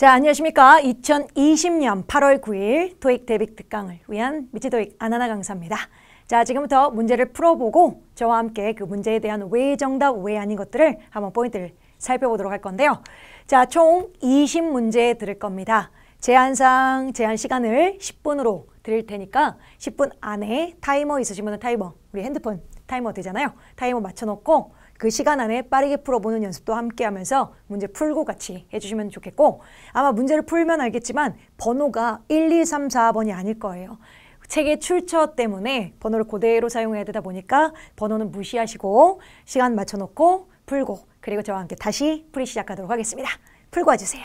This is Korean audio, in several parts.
자, 안녕하십니까. 2020년 8월 9일 토익 대빅 특강을 위한 미치토익 아나나 강사입니다. 자, 지금부터 문제를 풀어보고 저와 함께 그 문제에 대한 왜 정답, 왜 아닌 것들을 한번 포인트를 살펴보도록 할 건데요. 자, 총 20문제 들을 겁니다. 제한 시간을 10분으로 드릴 테니까 10분 안에 타이머 있으신 분은 타이머, 우리 핸드폰 타이머 되잖아요. 타이머 맞춰놓고 그 시간 안에 빠르게 풀어보는 연습도 함께 하면서 문제 풀고 같이 해주시면 좋겠고, 아마 문제를 풀면 알겠지만 번호가 1, 2, 3, 4번이 아닐 거예요. 책의 출처 때문에 번호를 그대로 사용해야 되다 보니까 번호는 무시하시고 시간 맞춰놓고 풀고, 그리고 저와 함께 다시 풀이 시작하도록 하겠습니다. 풀고 와주세요.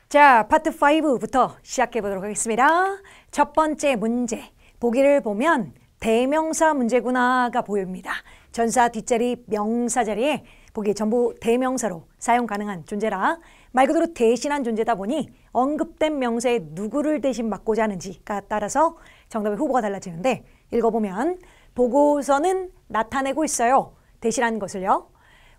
자, 파트 5부터 시작해 보도록 하겠습니다. 첫 번째 문제, 보기를 보면 대명사 문제구나가 보입니다. 전사 뒷자리, 명사 자리에 보기 전부 대명사로 사용 가능한 존재라 말 그대로 대신한 존재다 보니 언급된 명사에 누구를 대신 맡고자 하는지가 따라서 정답의 후보가 달라지는데, 읽어보면 보고서는 나타내고 있어요. 대신한 것을요.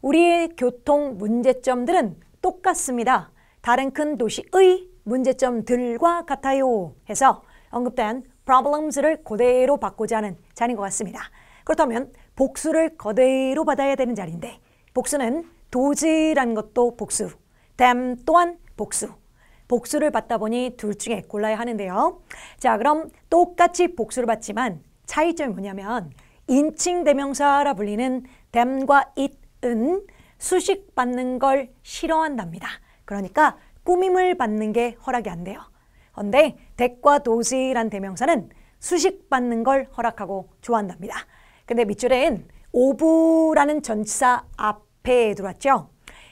우리의 교통 문제점들은 똑같습니다. 다른 큰 도시의 문제점들과 같아요 해서 언급된 problems를 그대로 받고자 하는 자리인 것 같습니다. 그렇다면 복수를 그대로 받아야 되는 자리인데, 복수는 도즈라는 것도 복수, them 또한 복수, 복수를 받다 보니 둘 중에 골라야 하는데요. 자, 그럼 똑같이 복수를 받지만 차이점이 뭐냐면 인칭 대명사라 불리는 them과 it은 수식받는 걸 싫어한답니다. 그러니까 꾸밈을 받는 게 허락이 안 돼요. 그런데 that과 those란 대명사는 수식받는 걸 허락하고 좋아한답니다. 근데 밑줄엔 of라는 전치사 앞에 들어왔죠.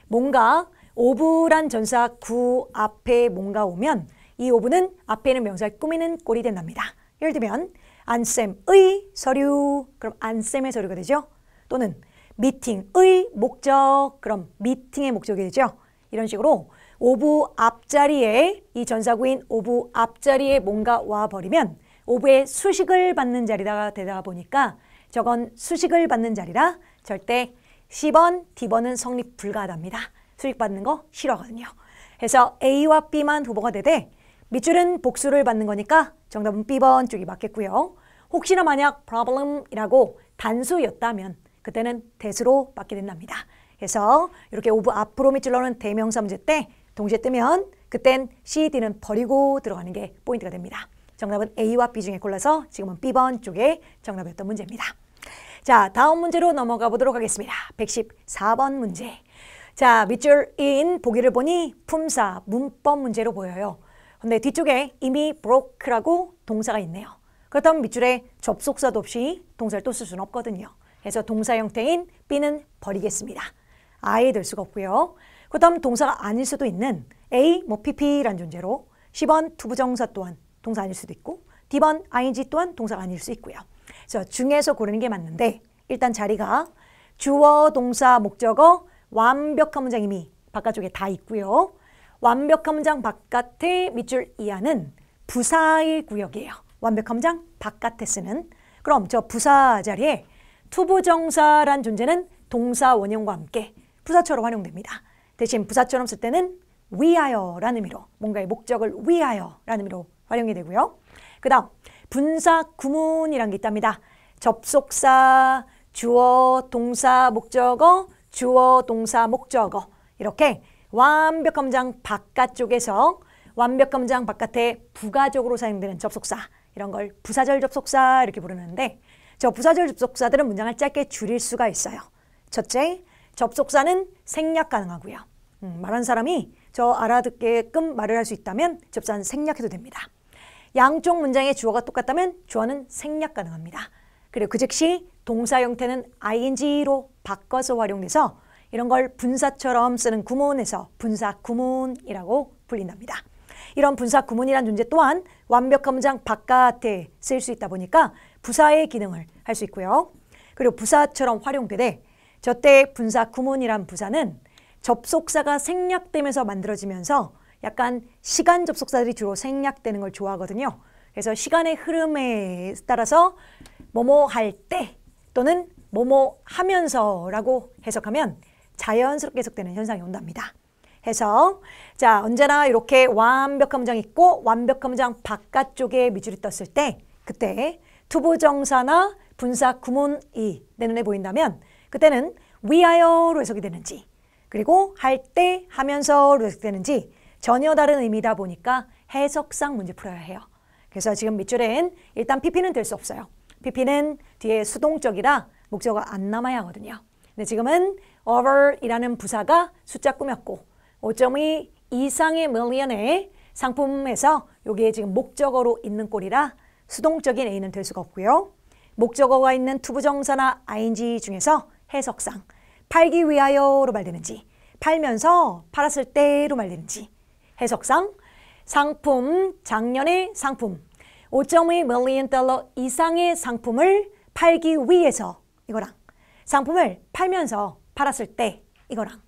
뭔가 of란 전사 구 앞에 뭔가 오면 이 of는 앞에 있는 명사를 꾸미는 꼴이 된답니다. 예를 들면 안쌤의 서류, 그럼 안쌤의 서류가 되죠. 또는 미팅의 목적, 그럼 미팅의 목적이 되죠. 이런 식으로 of 앞자리에 이 전사구인 of 앞자리에 뭔가 와버리면 of의 수식을 받는 자리가 되다 보니까 저건 수식을 받는 자리라 절대 C번, D번은 성립 불가하답니다. 수식 받는 거 싫어하거든요. 그래서 A와 B만 후보가 되되 밑줄은 복수를 받는 거니까 정답은 B번 쪽이 맞겠고요. 혹시나 만약 problem이라고 단수였다면 그때는 대수로 받게 된답니다. 그래서 이렇게 of 앞으로 밑줄 넣는 대명사 문제 때 동시에 뜨면 그땐 C, D는 버리고 들어가는 게 포인트가 됩니다. 정답은 A와 B 중에 골라서 지금은 B번 쪽에 정답이었던 문제입니다. 자, 다음 문제로 넘어가 보도록 하겠습니다. 114번 문제. 자, 밑줄인 보기를 보니 품사, 문법 문제로 보여요. 근데 뒤쪽에 이미 broke라고 동사가 있네요. 그렇다면 밑줄에 접속사도 없이 동사를 또 쓸 수는 없거든요. 그래서 동사 형태인 B는 버리겠습니다. 아예 될 수가 없고요. 그 다음 동사가 아닐 수도 있는 A, PP라는 존재로 10번 투부정사 또한 동사 아닐 수도 있고 D번 ING 또한 동사가 아닐 수 있고요. 그래서 중에서 고르는 게 맞는데 일단 자리가 주어, 동사, 목적어, 완벽한 문장 이미 바깥쪽에 다 있고요. 완벽한 문장 바깥의 밑줄 이하는 부사의 구역이에요. 완벽한 문장 바깥에 쓰는. 그럼 저 부사 자리에 투부정사란 존재는 동사 원형과 함께 부사처럼 활용됩니다. 대신 부사처럼 쓸 때는 위하여라는 의미로, 뭔가의 목적을 위하여라는 의미로 활용이 되고요. 그 다음 분사 구문이란 게 있답니다. 접속사, 주어, 동사, 목적어, 주어, 동사, 목적어 이렇게 완벽한 문장 바깥쪽에서 완벽한 문장 바깥에 부가적으로 사용되는 접속사, 이런 걸 부사절 접속사 이렇게 부르는데, 저 부사절 접속사들은 문장을 짧게 줄일 수가 있어요. 첫째, 접속사는 생략 가능하고요. 말하는 사람이 저 알아듣게끔 말을 할 수 있다면 접속사는 생략해도 됩니다. 양쪽 문장의 주어가 똑같다면 주어는 생략 가능합니다. 그리고 그 즉시 동사 형태는 ing로 바꿔서 활용돼서 이런 걸 분사처럼 쓰는 구문에서 분사 구문이라고 불린답니다. 이런 분사 구문이란 존재 또한 완벽한 문장 바깥에 쓸 수 있다 보니까 부사의 기능을 할 수 있고요. 그리고 부사처럼 활용되되 저때 분사 구문이란 부사는 접속사가 생략되면서 만들어지면서 약간 시간 접속사들이 주로 생략되는 걸 좋아하거든요. 그래서 시간의 흐름에 따라서 뭐뭐 할 때 또는 뭐뭐 하면서라고 해석하면 자연스럽게 해석되는 현상이 온답니다. 해서 자, 언제나 이렇게 완벽한 문장 있고 완벽한 문장 바깥쪽에 밑줄이 떴을 때 그때 투부정사나 분사 구문이 내 눈에 보인다면 그때는 위하여로 해석이 되는지 그리고 할 때 하면서로 해석되는지 전혀 다른 의미다 보니까 해석상 문제 풀어야 해요. 그래서 지금 밑줄엔 일단 PP는 될 수 없어요. PP는 뒤에 수동적이라 목적어가 안 남아야 하거든요. 근데 지금은 over이라는 부사가 숫자 꾸몄고 5.2 이상의 million의 상품에서 여기에 지금 목적어로 있는 꼴이라 수동적인 A는 될 수가 없고요. 목적어가 있는 투부정사나 ing 중에서 해석상 팔기 위하여로 말되는지 팔면서 팔았을 때로 말되는지 해석상 상품, 작년의 상품 5.2 million 달러 이상의 상품을 팔기 위해서 이거랑 상품을 팔면서 팔았을 때 이거랑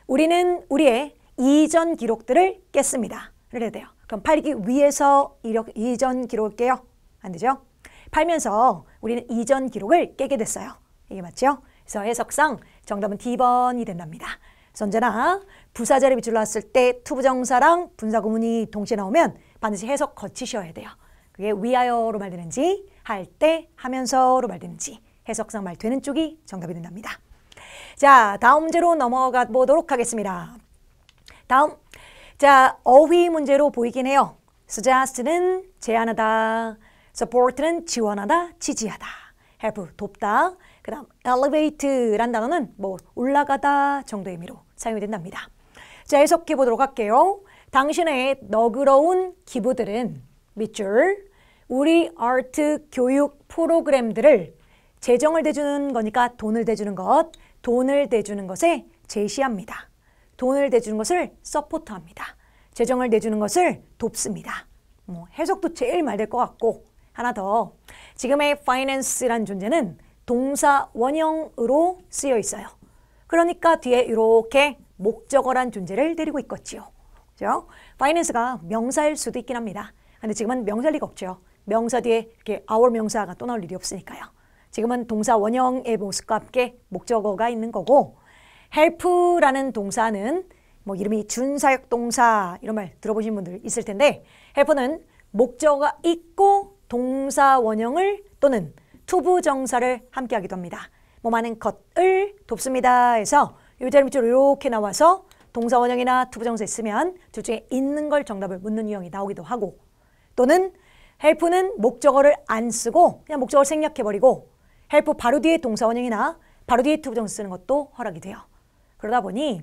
우리는 우리의 이전 기록들을 깼습니다. 이래야 돼요. 그럼 팔기 위해서 이전 기록을 깨요? 안 되죠? 팔면서 우리는 이전 기록을 깨게 됐어요. 이게 맞죠? 그래서 해석상 정답은 D번이 된답니다. 그래서 언제나 부사절에 밑줄 놨을 때 투부정사랑 분사구문이 동시에 나오면 반드시 해석 거치셔야 돼요. 그게 위하여로 말되는지 할 때 하면서로 말되는지 해석상 말되는 쪽이 정답이 된답니다. 자, 다음 문제로 넘어가 보도록 하겠습니다. 다음, 자, 어휘 문제로 보이긴 해요. suggest는 제안하다, support는 지원하다, 지지하다, help, 돕다. 그 다음 elevate란 단어는 뭐 올라가다 정도의 의미로 사용이 된답니다. 자, 해석해 보도록 할게요. 당신의 너그러운 기부들은 밑줄 우리 아트 교육 프로그램들을 재정을 대주는 거니까 돈을 대주는 것, 돈을 대주는 것에 제시합니다. 돈을 대주는 것을 서포트합니다. 재정을 대주는 것을 돕습니다. 뭐 해석도 제일 말 될 것 같고 하나 더 지금의 finance란 존재는 동사 원형으로 쓰여 있어요. 그러니까 뒤에 이렇게 목적어란 존재를 데리고 있겠지요. 그죠? finance가 명사일 수도 있긴 합니다. 근데 지금은 명사일 리가 없죠. 명사 뒤에 이렇게 our 명사가 또 나올 일이 없으니까요. 지금은 동사 원형의 모습과 함께 목적어가 있는 거고 help라는 동사는 뭐 이름이 준사역 동사 이런 말 들어보신 분들 있을 텐데 help는 목적어가 있고 동사 원형을 또는 투부정사를 함께 하기도 합니다. 뭐 많은 것을 돕습니다 해서 이 자리 밑으로 이렇게 나와서 동사 원형이나 투부정사 있으면 둘 중에 있는 걸 정답을 묻는 유형이 나오기도 하고 또는 help는 목적어를 안 쓰고 그냥 목적어를 생략해버리고 help 바로 뒤에 동사 원형이나 바로 뒤에 투부정사 쓰는 것도 허락이 돼요. 그러다 보니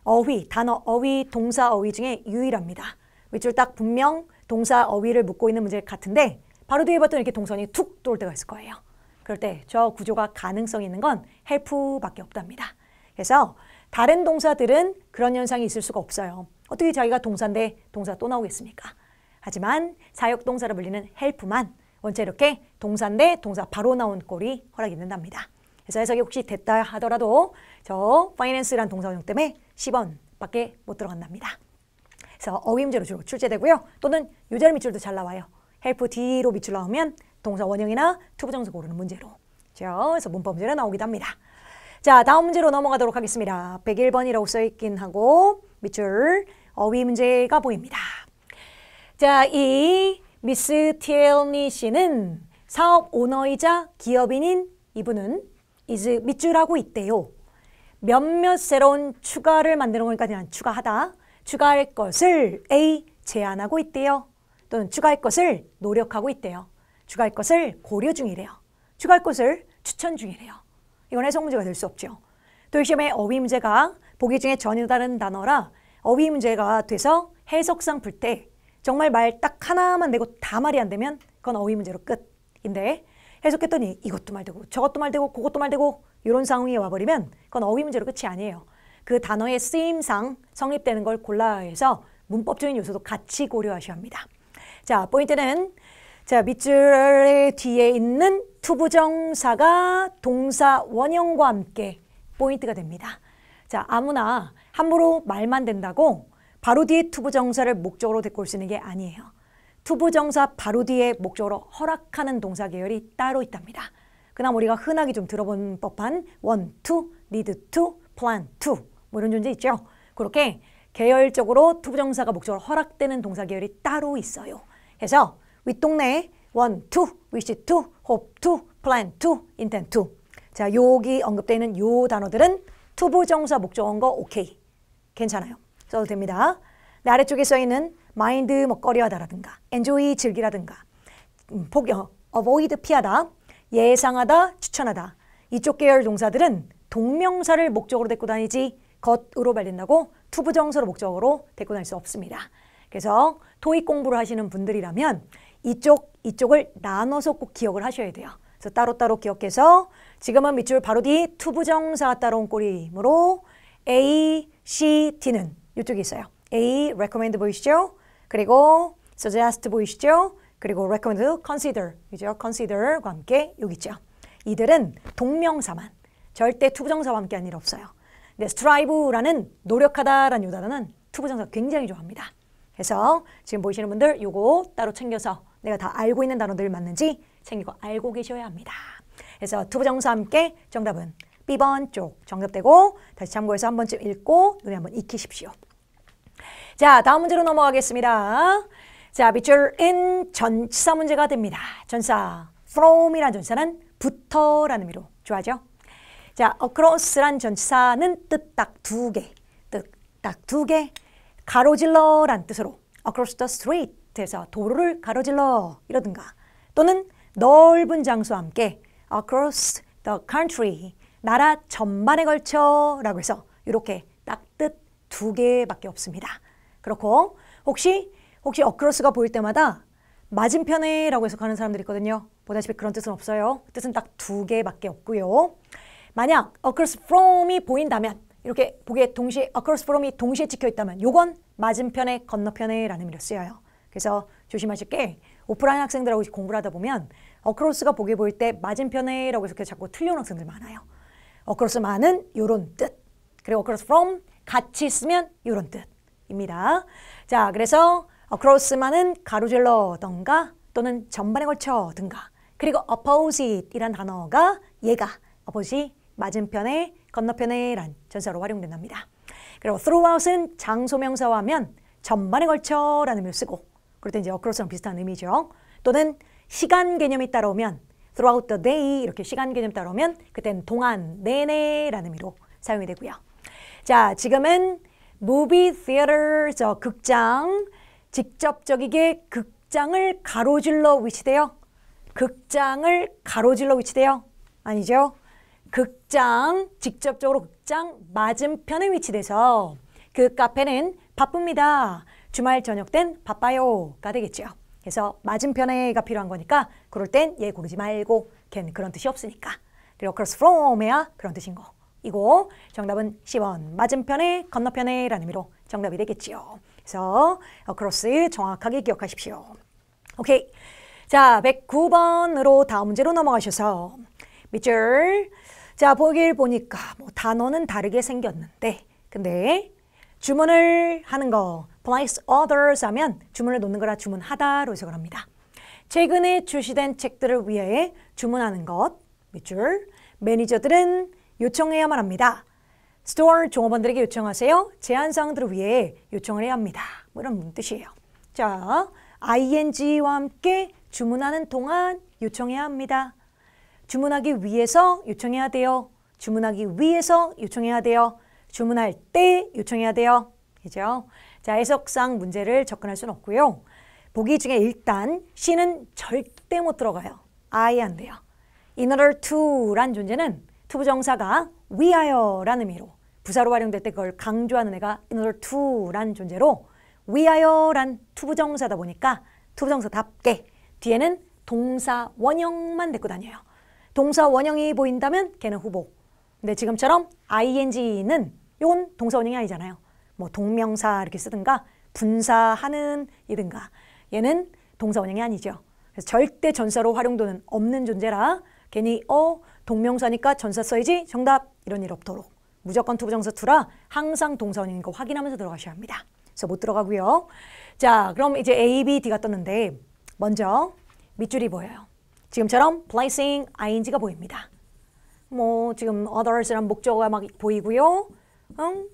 어휘, 단어 어휘, 동사 어휘 중에 유일합니다. 밑줄 딱 분명 동사 어휘를 묻고 있는 문제 같은데 바로 뒤에 봤더니 이렇게 동선이 툭 돌 때가 있을 거예요. 그럴 때 저 구조가 가능성이 있는 건 help밖에 없답니다. 그래서 다른 동사들은 그런 현상이 있을 수가 없어요. 어떻게 자기가 동사인데 동사 또 나오겠습니까? 하지만 사역동사로 불리는 help만 원체 이렇게 동사인데 동사 바로 나온 꼴이 허락이 된답니다. 그래서 해석이 혹시 됐다 하더라도 저 finance라는 동사 원형 때문에 10원밖에 못 들어간답니다. 그래서 어휘 문제로 주로 출제되고요. 또는 요 자리 밑줄도 잘 나와요. help D로 밑줄 나오면 동사 원형이나 투부정사 고르는 문제로. 그래서 문법 문제로 나오기도 합니다. 자, 다음 문제로 넘어가도록 하겠습니다. 101번이라고 써있긴 하고 밑줄 어휘 문제가 보입니다. 자, 이 미스 티엘니 씨는 사업 오너이자 기업인인 이분은 is 밑줄하고 있대요. 몇몇 새로운 추가를 만드는 거니까 그냥 추가하다. 추가할 것을 A. 제안하고 있대요. 또는 추가할 것을 노력하고 있대요. 추가할 것을 고려 중이래요. 추가할 것을 추천 중이래요. 이건 해석 문제가 될 수 없죠. 또 시험에 어휘 문제가 보기 중에 전혀 다른 단어라 어휘 문제가 돼서 해석상 풀 때 정말 말 딱 하나만 내고 다 말이 안 되면 그건 어휘 문제로 끝인데 해석했더니 이것도 말되고 저것도 말되고 그것도 말되고 이런 상황이 와버리면 그건 어휘 문제로 끝이 아니에요. 그 단어의 쓰임상 성립되는 걸 골라야 해서 문법적인 요소도 같이 고려하셔야 합니다. 자, 포인트는 자, 밑줄 뒤에 있는 투부정사가 동사 원형과 함께 포인트가 됩니다. 자, 아무나 함부로 말만 된다고 바로 뒤에 투부정사를 목적으로 데리고 올 수 있는 게 아니에요. 투부정사 바로 뒤에 목적으로 허락하는 동사 계열이 따로 있답니다. 그나마 우리가 흔하게 좀 들어본 법한 want to, need to, plan to 뭐 이런 존재 있죠. 그렇게 계열적으로 투부정사가 목적으로 허락되는 동사 계열이 따로 있어요. 그래서 윗동네 want to, wish to, hope to, plan to, intend to. 자, 여기 언급되어 있는 요 단어들은 투부정사 목적어인 거 오케이. 괜찮아요. 써도 됩니다. 네, 아래쪽에 써있는 mind 먹거리하다라든가 enjoy 즐기라든가 포격, avoid 피하다, 예상하다, 추천하다. 이쪽 계열 동사들은 동명사를 목적으로 데리고 다니지 것으로 발린다고 투부정사로 목적으로 데리고 다닐 수 없습니다. 그래서 토익 공부를 하시는 분들이라면 이쪽을 나눠서 꼭 기억을 하셔야 돼요. 그래서 따로따로 기억해서 지금은 밑줄 바로 뒤 투부정사가 따라온 꼴이므로 A, C, D는 이쪽에 있어요. A, recommend 보이시죠? 그리고 suggest 보이시죠? 그리고 recommend, consider, 그죠? consider과 함께 여기 있죠. 이들은 동명사만, 절대 투부정사와 함께 한 일 없어요. 근데 strive라는 노력하다라는 이 단어는 투부정사 굉장히 좋아합니다. 그래서 지금 보이시는 분들 요거 따로 챙겨서 내가 다 알고 있는 단어들 맞는지 챙기고 알고 계셔야 합니다. 그래서 투부정사와 함께 정답은 B번 쪽 정답되고 다시 참고해서 한 번쯤 읽고 눈에 한번 익히십시오. 자, 다음 문제로 넘어가겠습니다. 자, 밑줄 in 전치사 문제가 됩니다. 전치사 from이라는 전치사는 부터라는 의미로 좋아하죠. 자, across란 전치사는 뜻 딱 두 개, 가로질러란 뜻으로 across the street에서 도로를 가로질러 이러든가 또는 넓은 장소와 함께 across the country 나라 전반에 걸쳐 라고 해서 이렇게 딱 뜻 두 개밖에 없습니다. 그렇고 혹시 across가 보일 때마다 맞은편에 라고 해석하는 사람들이 있거든요. 보다시피 그런 뜻은 없어요. 뜻은 딱 두 개밖에 없고요. 만약 across from이 보인다면 이렇게 보기에 동시에 across from이 동시에 찍혀 있다면 요건 맞은편에 건너편에 라는 의미로 쓰여요. 그래서 조심하실 게 오프라인 학생들하고 공부를 하다 보면 across가 보기에 보일 때 맞은편에 라고 해서 자꾸 틀려오는 학생들 많아요. across만은 요런 뜻 그리고 across from 같이 쓰면 요런 뜻입니다. 자, 그래서 across만은 가로질러던가 또는 전반에 걸쳐든가 그리고 opposite 이란 단어가 얘가 opposite 맞은편에 건너편에 란 전사로 활용된답니다. 그리고 throughout은 장소명사와 하면 전반에 걸쳐 라는 의미를 쓰고 그럴 때 이제 across랑 비슷한 의미죠. 또는 시간 개념이 따라오면 throughout the day 이렇게 시간 개념 따라오면 그땐 동안 내내 라는 의미로 사용이 되고요. 자, 지금은 movie theater, 극장, 직접적이게 극장을 가로질러 위치돼요. 극장을 가로질러 위치돼요. 아니죠. 극장, 직접적으로 극장 맞은편에 위치돼서 그 카페는 바쁩니다. 주말 저녁 땐 바빠요가 되겠죠. 그래서 맞은편에가 필요한 거니까 그럴 땐 얘 고르지 말고 걔는 그런 뜻이 없으니까. 그리고 across from에야 그런 뜻인 거. 이고 정답은 10번 맞은편에 건너편에 라는 의미로 정답이 되겠지요. 그래서 across 정확하게 기억하십시오. 오케이. 자, 109번으로 다음 문제로 넘어가셔서 밑줄. 자, 보길 보니까 뭐 단어는 다르게 생겼는데 근데 주문을 하는 거 place orders 하면 주문을 놓는 거라 주문하다로 해석을 합니다. 최근에 출시된 책들을 위해 주문하는 것 밑줄. 매니저들은 요청해야만 합니다. 스토어 종업원들에게 요청하세요. 제한사항들을 위해 요청을 해야 합니다. 뭐 이런 뜻이에요. 자, ing와 함께 주문하는 동안 요청해야 합니다. 주문하기 위해서 요청해야 돼요. 주문하기 위해서 요청해야 돼요. 주문할 때 요청해야 돼요. 그죠? 자, 해석상 문제를 접근할 수는 없고요. 보기 중에 일단 C는 절대 못 들어가요. 아예 안 돼요. In order to란 존재는 투부정사가 위하여라는 의미로 부사로 활용될 때 그걸 강조하는 애가 in order to란 존재로 위하여란 투부정사다 보니까 투부정사답게 뒤에는 동사 원형만 데리고 다녀요. 동사 원형이 보인다면 걔는 후보. 근데 지금처럼 ing는 이건 동사 원형이 아니잖아요. 뭐 동명사 이렇게 쓰든가 분사하는 이든가 얘는 동사 원형이 아니죠. 그래서 절대 전사로 활용도는 없는 존재라 괜히 동명사니까 전사 써야지 정답 이런 일 없도록 무조건 투부정사 투라 항상 동사 원형인 거 확인하면서 들어가셔야 합니다. 그래서 못 들어가고요. 자, 그럼 이제 A, B, D가 떴는데 먼저 밑줄이 보여요. 지금처럼 placing ing가 보입니다. 뭐 지금 others란 목적어가 막 보이고요.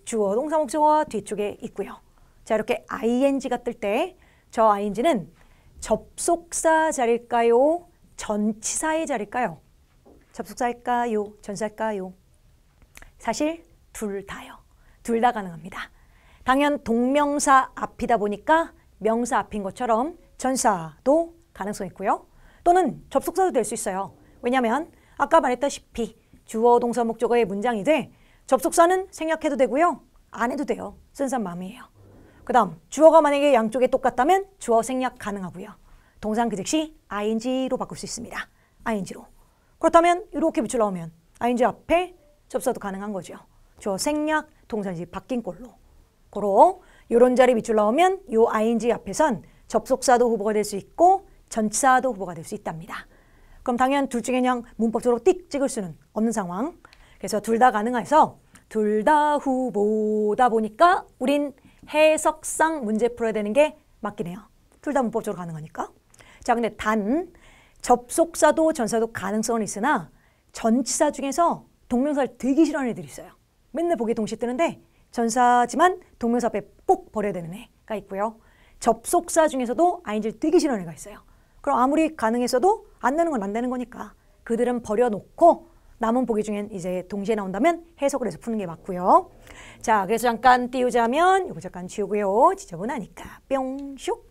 주어, 동사, 목적어가 뒤쪽에 있고요. 자, 이렇게 ing가 뜰 때 저 ing는 접속사 자리일까요? 전치사의 자리일까요? 접속사일까요? 전사일까요? 사실 둘 다요. 둘 다 가능합니다. 당연 동명사 앞이다 보니까 명사 앞인 것처럼 전사도 가능성 있고요. 또는 접속사도 될 수 있어요. 왜냐하면 아까 말했다시피 주어, 동사, 목적어의 문장이 돼 접속사는 생략해도 되고요. 안 해도 돼요. 순수한 마음이에요. 그 다음 주어가 만약에 양쪽에 똑같다면 주어 생략 가능하고요. 동사는 그 즉시 ing로 바꿀 수 있습니다. ing로. 그렇다면 이렇게 밑줄 나오면 ing 앞에 접사도 가능한 거죠. 주어 생략, 동사인지 바뀐 꼴로. 고로 이런 자리 밑줄 나오면 이 ing 앞에선 접속사도 후보가 될 수 있고 전치사도 후보가 될 수 있답니다. 그럼 당연 둘 중에 그냥 문법적으로 띡 찍을 수는 없는 상황. 그래서 둘 다 가능해서 둘 다 후보다 보니까 우린 해석상 문제 풀어야 되는 게 맞긴 해요. 둘 다 문법적으로 가능하니까. 자, 근데 단 접속사도 전사도 가능성은 있으나 전치사 중에서 동명사를 되게 싫어하는 애들이 있어요. 맨날 보기에 동시에 뜨는데 전사지만 동명사 앞에 꼭 버려야 되는 애가 있고요. 접속사 중에서도 ing를 되게 싫어하는 애가 있어요. 그럼 아무리 가능했어도 안 되는 건 안 되는 거니까 그들은 버려놓고 남은 보기 중엔 이제 동시에 나온다면 해석을 해서 푸는 게 맞고요. 자, 그래서 잠깐 띄우자면 이거 잠깐 지우고요. 지저분하니까 뿅슉.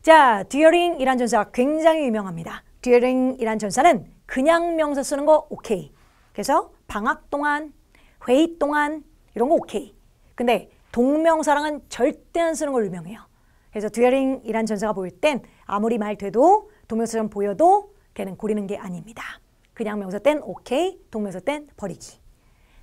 자, during이란 전사가 굉장히 유명합니다. during이란 전사는 그냥 명사 쓰는 거 오케이. 그래서 방학 동안, 회의 동안 이런 거 오케이. 근데 동명사랑은 절대 안 쓰는 걸로 유명해요. 그래서 during이란 전사가 보일 땐 아무리 말 돼도 동명사처럼 보여도 걔는 고리는 게 아닙니다. 그냥 명사 땐 오케이, 동명사 땐 버리기.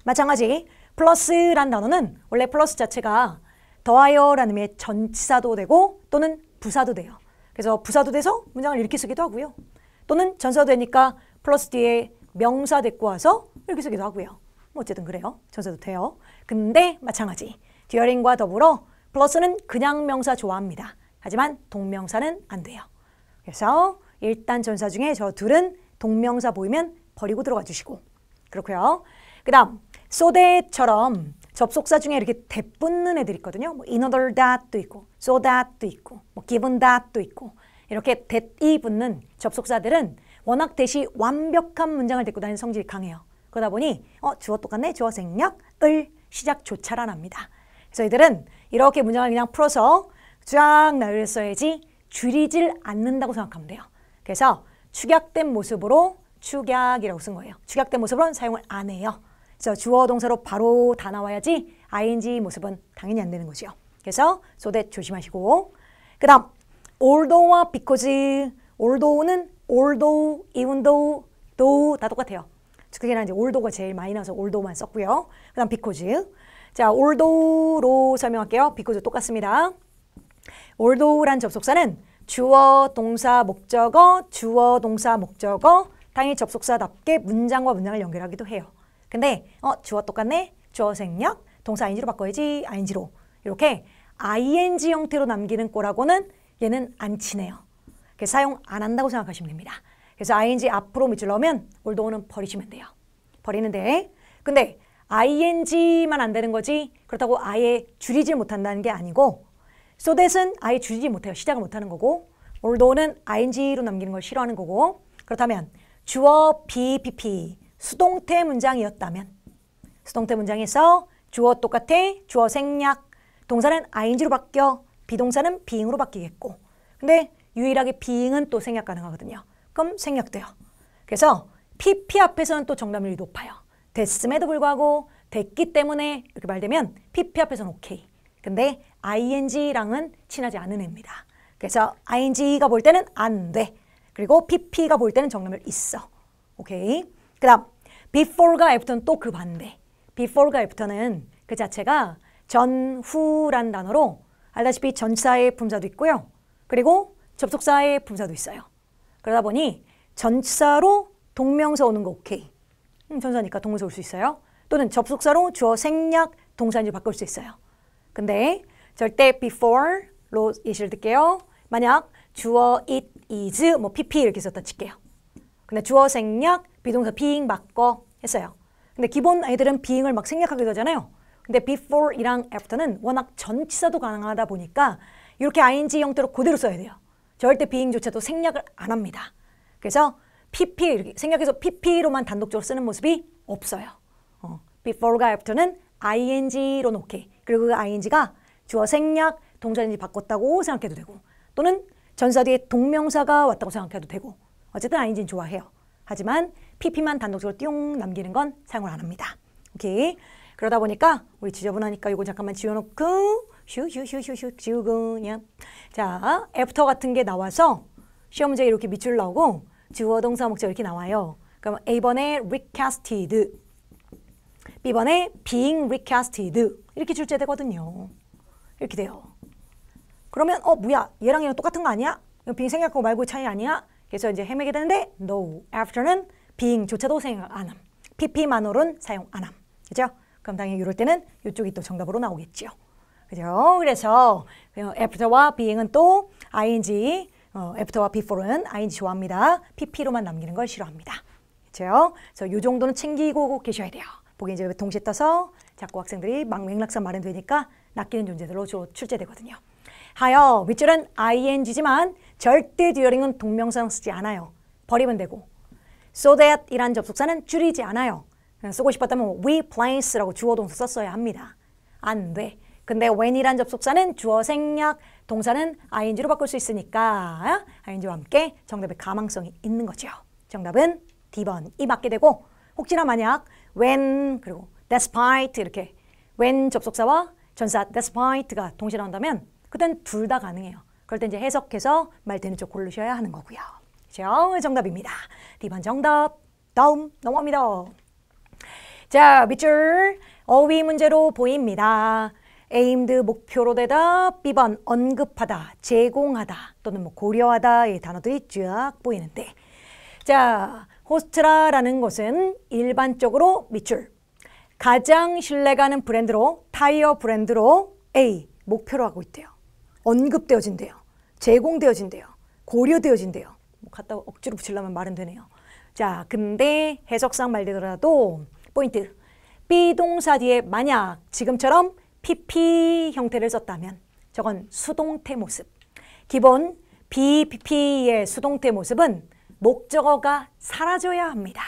마찬가지 플러스란 단어는 원래 플러스 자체가 더하여라는 의미의 전치사도 되고 또는 부사도 돼요. 그래서 부사도 돼서 문장을 이렇게 쓰기도 하고요. 또는 전사도 되니까 플러스 뒤에 명사 데리고 와서 이렇게 쓰기도 하고요. 뭐 어쨌든 그래요. 전사도 돼요. 근데 마찬가지 during과 더불어 플러스는 그냥 명사 좋아합니다. 하지만 동명사는 안 돼요. 그래서 일단 전사 중에 저 둘은 동명사 보이면 버리고 들어가 주시고 그렇고요. 그 다음 so that처럼 접속사 중에 이렇게 대붙는 애들 있거든요. 뭐 in order that도 있고 so that도 있고 뭐 given that도 있고 이렇게 that이 붙는 접속사들은 워낙 that이 완벽한 문장을 데리고 다니는 성질이 강해요. 그러다 보니 주어 똑같네, 주어 생략, 을 시작조차 안 합니다. 그래서 이들은 이렇게 문장을 그냥 풀어서 쫙 나열했어야지 줄이질 않는다고 생각하면 돼요. 그래서 축약된 모습으로 축약이라고 쓴 거예요. 축약된 모습으로는 사용을 안 해요. 그래서 주어 동사로 바로 다 나와야지 ing 모습은 당연히 안 되는 거죠. 그래서 so that 조심하시고 그 다음 although와 because although는 although, even though, though 다 똑같아요. 그게는 이제 although가 제일 많이 나와서 although만 썼고요. 그 다음 because 자 although로 설명할게요. because 똑같습니다. although란 접속사는 주어, 동사, 목적어, 주어, 동사, 목적어 당연히 접속사답게 문장과 문장을 연결하기도 해요. 근데 주어 똑같네, 주어 생략, 동사 ing로 바꿔야지 ing로 이렇게 ing 형태로 남기는 거라고는 얘는 안 치네요. 그래서 사용 안 한다고 생각하시면 됩니다. 그래서 ing 앞으로 밑줄 넣으면 although는 버리시면 돼요. 버리는데 근데 ing만 안 되는 거지 그렇다고 아예 줄이질 못한다는 게 아니고 so that은 아예 줄이지 못해요. 시작을 못하는 거고 although는 ing로 남기는 걸 싫어하는 거고 그렇다면 주어, be, pp 수동태 문장이었다면 수동태 문장에서 주어 똑같아. 주어 생략. 동사는 ing로 바뀌어. 비동사는 being으로 바뀌겠고. 근데 유일하게 being은 또 생략 가능하거든요. 그럼 생략돼요. 그래서 PP 앞에서는 또 정답률이 높아요. 됐음에도 불구하고 됐기 때문에 이렇게 말되면 PP 앞에서는 오케이. 근데 ing랑은 친하지 않은 애입니다. 그래서 ing가 볼 때는 안 돼. 그리고 PP가 볼 때는 정답률 있어. 오케이. 그 다음 before가 after는 또 그 반대. before가 after는 그 자체가 전후란 단어로 알다시피 전치사의 품사도 있고요. 그리고 접속사의 품사도 있어요. 그러다 보니 전치사로 동명사 오는 거 오케이. 전사니까 동명사 올 수 있어요. 또는 접속사로 주어 생략 동사인지 바꿀 수 있어요. 근데 절대 before로 예시를 들게요. 만약 주어 it is 뭐 pp 이렇게 썼다 칠게요. 근데 주어 생략 비동사 being 바꿔 했어요. 근데 기본 아이들은 being을 막 생략하게 되잖아요. 근데 before이랑 after는 워낙 전치사도 가능하다 보니까 이렇게 ing 형태로 그대로 써야 돼요. 절대 being조차도 생략을 안 합니다. 그래서 pp 이렇게 생략해서 pp로만 단독적으로 쓰는 모습이 없어요. before가 after는 ing로 놓게. 그리고 그 ing가 주어 생략 동사인지 바꿨다고 생각해도 되고 또는 전사 뒤에 동명사가 왔다고 생각해도 되고 어쨌든 ing는 좋아해요. 하지만 pp만 단독적으로 띵 남기는 건 사용을 안 합니다. 오케이. 그러다 보니까 우리 지저분하니까 이거 잠깐만 지워놓고 슈슈슈슈슈 지우고 그냥 자 애프터 같은 게 나와서 시험 문제에 이렇게 밑줄 나오고 주어 동사 목적 이렇게 나와요. 그럼 A번에 recasted, B번에 being recasted 이렇게 출제되거든요. 이렇게 돼요. 그러면 뭐야 얘랑 얘랑 똑같은 거 아니야? being 생략하고 말고 차이 아니야? 그래서 이제 헤매게 되는데 no, after는 being조차도 생각 안 함. pp만으로는 사용 안 함. 그죠? 그럼 당연히 이럴 때는 이쪽이 또 정답으로 나오겠죠. 그죠? 그래서 after와 being은 또 ing, after와 before는 ing 좋아합니다. pp로만 남기는 걸 싫어합니다. 그죠? 그래서 이 정도는 챙기고 계셔야 돼요. 보기 이제 동시에 떠서 자꾸 학생들이 막 맥락상 말은 되니까 낚이는 존재들로 주로 출제되거든요. 하여 윗줄은 ing지만 절대 듀어링은 동명사랑 쓰지 않아요. 버리면 되고 so that 이란 접속사는 줄이지 않아요. 쓰고 싶었다면 replace라고 주어 동사 썼어야 합니다. 안 돼. 근데 when이란 접속사는 주어 생략, 동사는 ing로 바꿀 수 있으니까 ing와 함께 정답의 가망성이 있는 거죠. 정답은 D번이 맞게 되고 혹시나 만약 when 그리고 despite 이렇게 when 접속사와 전사 despite가 동시에 나온다면 그땐 둘 다 가능해요. 그럴 때 이제 해석해서 말 되는 쪽 고르셔야 하는 거고요. 그렇죠? 정답입니다. D번 정답. 다음 넘어갑니다. 자, 밑줄 어휘 문제로 보입니다. aimed 목표로 대다, B번 언급하다, 제공하다 또는 뭐 고려하다의 단어들이 쫙 보이는데 자, 호스트라라는 것은 일반적으로 밑줄 가장 신뢰가는 브랜드로 타이어 브랜드로 A 목표로 하고 있대요. 언급되어진대요. 제공되어진대요. 고려되어진대요. 뭐 갖다 억지로 붙이려면 말은 되네요. 자, 근데 해석상 말되더라도 포인트 비동사 뒤에 만약 지금처럼 PP 형태를 썼다면 저건 수동태 모습. 기본 BPP의 수동태 모습은 목적어가 사라져야 합니다.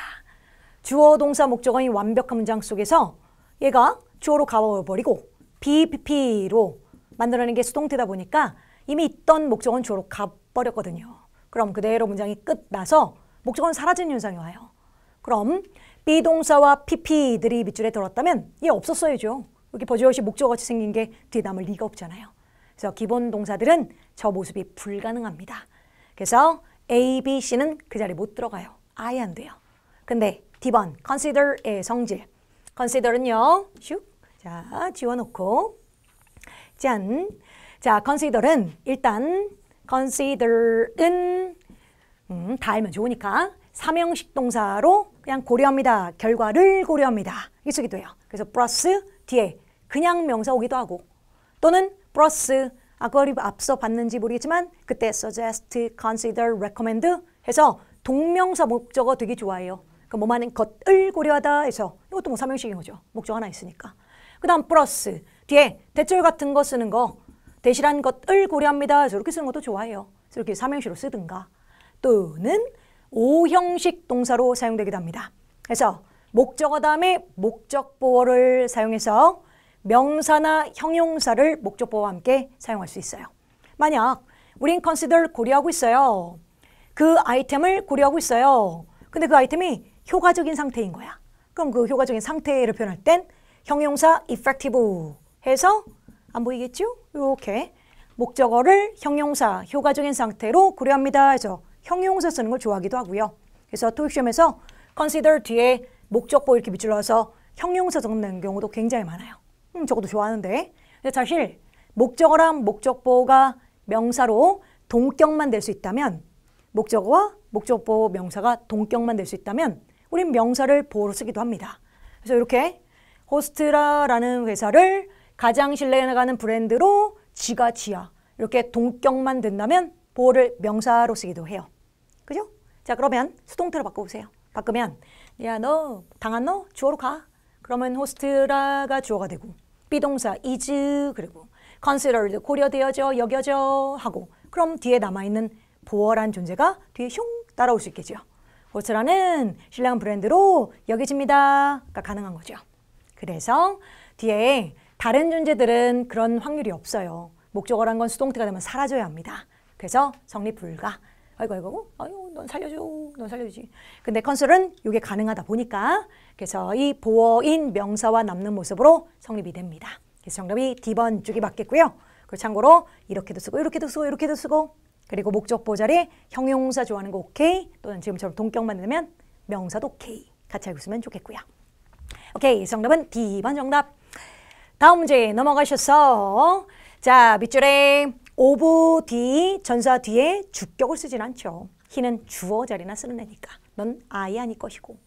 주어 동사 목적어인 완벽한 문장 속에서 얘가 주어로 가버리고 BPP로 만들어낸 게 수동태다 보니까 이미 있던 목적어는 주어로 가버렸거든요. 그럼 그대로 문장이 끝나서 목적어는 사라진 현상이 와요. 그럼 비동사와 PP들이 밑줄에 들었다면 얘 없었어야죠. 이렇게 버젓이 목적어같이 생긴 게 뒤에 남을 리가 없잖아요. 그래서 기본 동사들은 저 모습이 불가능합니다. 그래서 A, B, C는 그 자리에 못 들어가요. 아예 안 돼요. 근데 D번 consider의 성질. consider은요. 슉. 자, 지워놓고 짠. 자, consider은 일단 consider은 다 알면 좋으니까 삼형식 동사로 그냥 고려합니다. 결과를 고려합니다. 이렇게 쓰기도 해요. 그래서 플러스 뒤에 그냥 명사 오기도 하고 또는 플러스 아까 앞서 봤는지 모르겠지만 그때 suggest, consider, recommend 해서 동명사 목적어 되게 좋아해요. 그러니까 뭐만 것을 고려하다 해서 이것도 뭐 삼형식인 거죠. 목적 하나 있으니까. 그 다음 플러스 뒤에 대절 같은 거 쓰는 거 대신한 것을 고려합니다 해서 이렇게 쓰는 것도 좋아해요. 그래서 이렇게 삼형식으로 쓰든가 또는 오형식 동사로 사용되기도 합니다. 그래서 목적어 다음에 목적보어를 사용해서 명사나 형용사를 목적보어와 함께 사용할 수 있어요. 만약 우린 consider 고려하고 있어요. 그 아이템을 고려하고 있어요. 근데 그 아이템이 효과적인 상태인 거야. 그럼 그 효과적인 상태를 표현할 땐 형용사 effective 해서 안 보이겠죠? 이렇게 목적어를 형용사 효과적인 상태로 고려합니다 해서 형용사 쓰는 걸 좋아하기도 하고요. 그래서 토익 시험에서 consider 뒤에 목적보 이렇게 밑줄 넣어서 형용사 적는 경우도 굉장히 많아요. 저것도 좋아하는데. 근데 사실 목적어랑 목적보가 명사로 동격만 될 수 있다면 목적어와 목적보 명사가 동격만 될 수 있다면 우린 명사를 보어로 쓰기도 합니다. 그래서 이렇게 호스트라라는 회사를 가장 신뢰나가는 브랜드로 지가 지야 이렇게 동격만 된다면 보어를 명사로 쓰기도 해요. 그죠? 자, 그러면 수동태로 바꿔보세요. 바꾸면 야, 너 당한 너 주어로 가. 그러면 호스트라가 주어가 되고 비동사 is 그리고 considered 고려되어져 여겨져 하고 그럼 뒤에 남아있는 보어란 존재가 뒤에 슝 따라올 수 있겠죠. 호스트라는 신뢰한 브랜드로 여겨집니다가 가능한 거죠. 그래서 뒤에 다른 존재들은 그런 확률이 없어요. 목적어란 건 수동태가 되면 사라져야 합니다. 그래서 성립 불가. 아이고, 아유, 넌 살려줘, 넌 살려주지. 근데 컨설은 이게 가능하다 보니까 그래서 이 보어인 명사와 남는 모습으로 성립이 됩니다. 그래서 정답이 D번 쪽이 맞겠고요. 그 참고로 이렇게도 쓰고 이렇게도 쓰고 이렇게도 쓰고 그리고 목적보 자리에 형용사 좋아하는 거 오케이 또는 지금처럼 동격만 되면 명사도 오케이 같이 알고 있으면 좋겠고요. 오케이, 정답은 D번 정답. 다음 문제 넘어가셔서 자, 밑줄에 of D 전사 뒤에 주격을 쓰진 않죠. he는 주어 자리나 쓰는 애니까 넌 I 아닐 것이고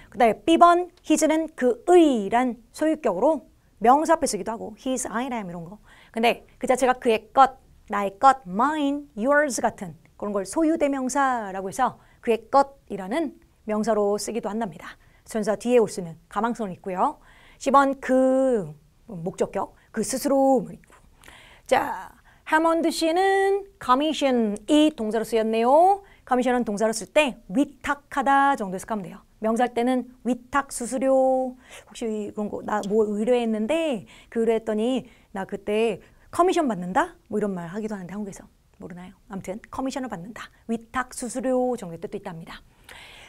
그 다음에 B번 his는 그의란 소유격으로 명사 앞에 쓰기도 하고 his, I am 이런 거. 근데 그 자체가 그의 것, 나의 것, mine, yours 같은 그런 걸 소유대명사라고 해서 그의 것이라는 명사로 쓰기도 한답니다. 전사 뒤에 올 수 있는 가망성은 있고요. 10번 그 목적격, 그 스스로 있고. 자, 하몬드 씨는 commission 이 동사로 쓰였네요. commission은 동사로 쓸 때 위탁하다 정도에서 가면 돼요. 명사할 때는 위탁 수수료 혹시 그런 거 나 뭐 의뢰했는데 그 의뢰했더니 나 그때 커미션 받는다? 뭐 이런 말 하기도 하는데 한국에서 모르나요? 아무튼 커미션을 받는다. 위탁 수수료 정도의 뜻도 있답니다.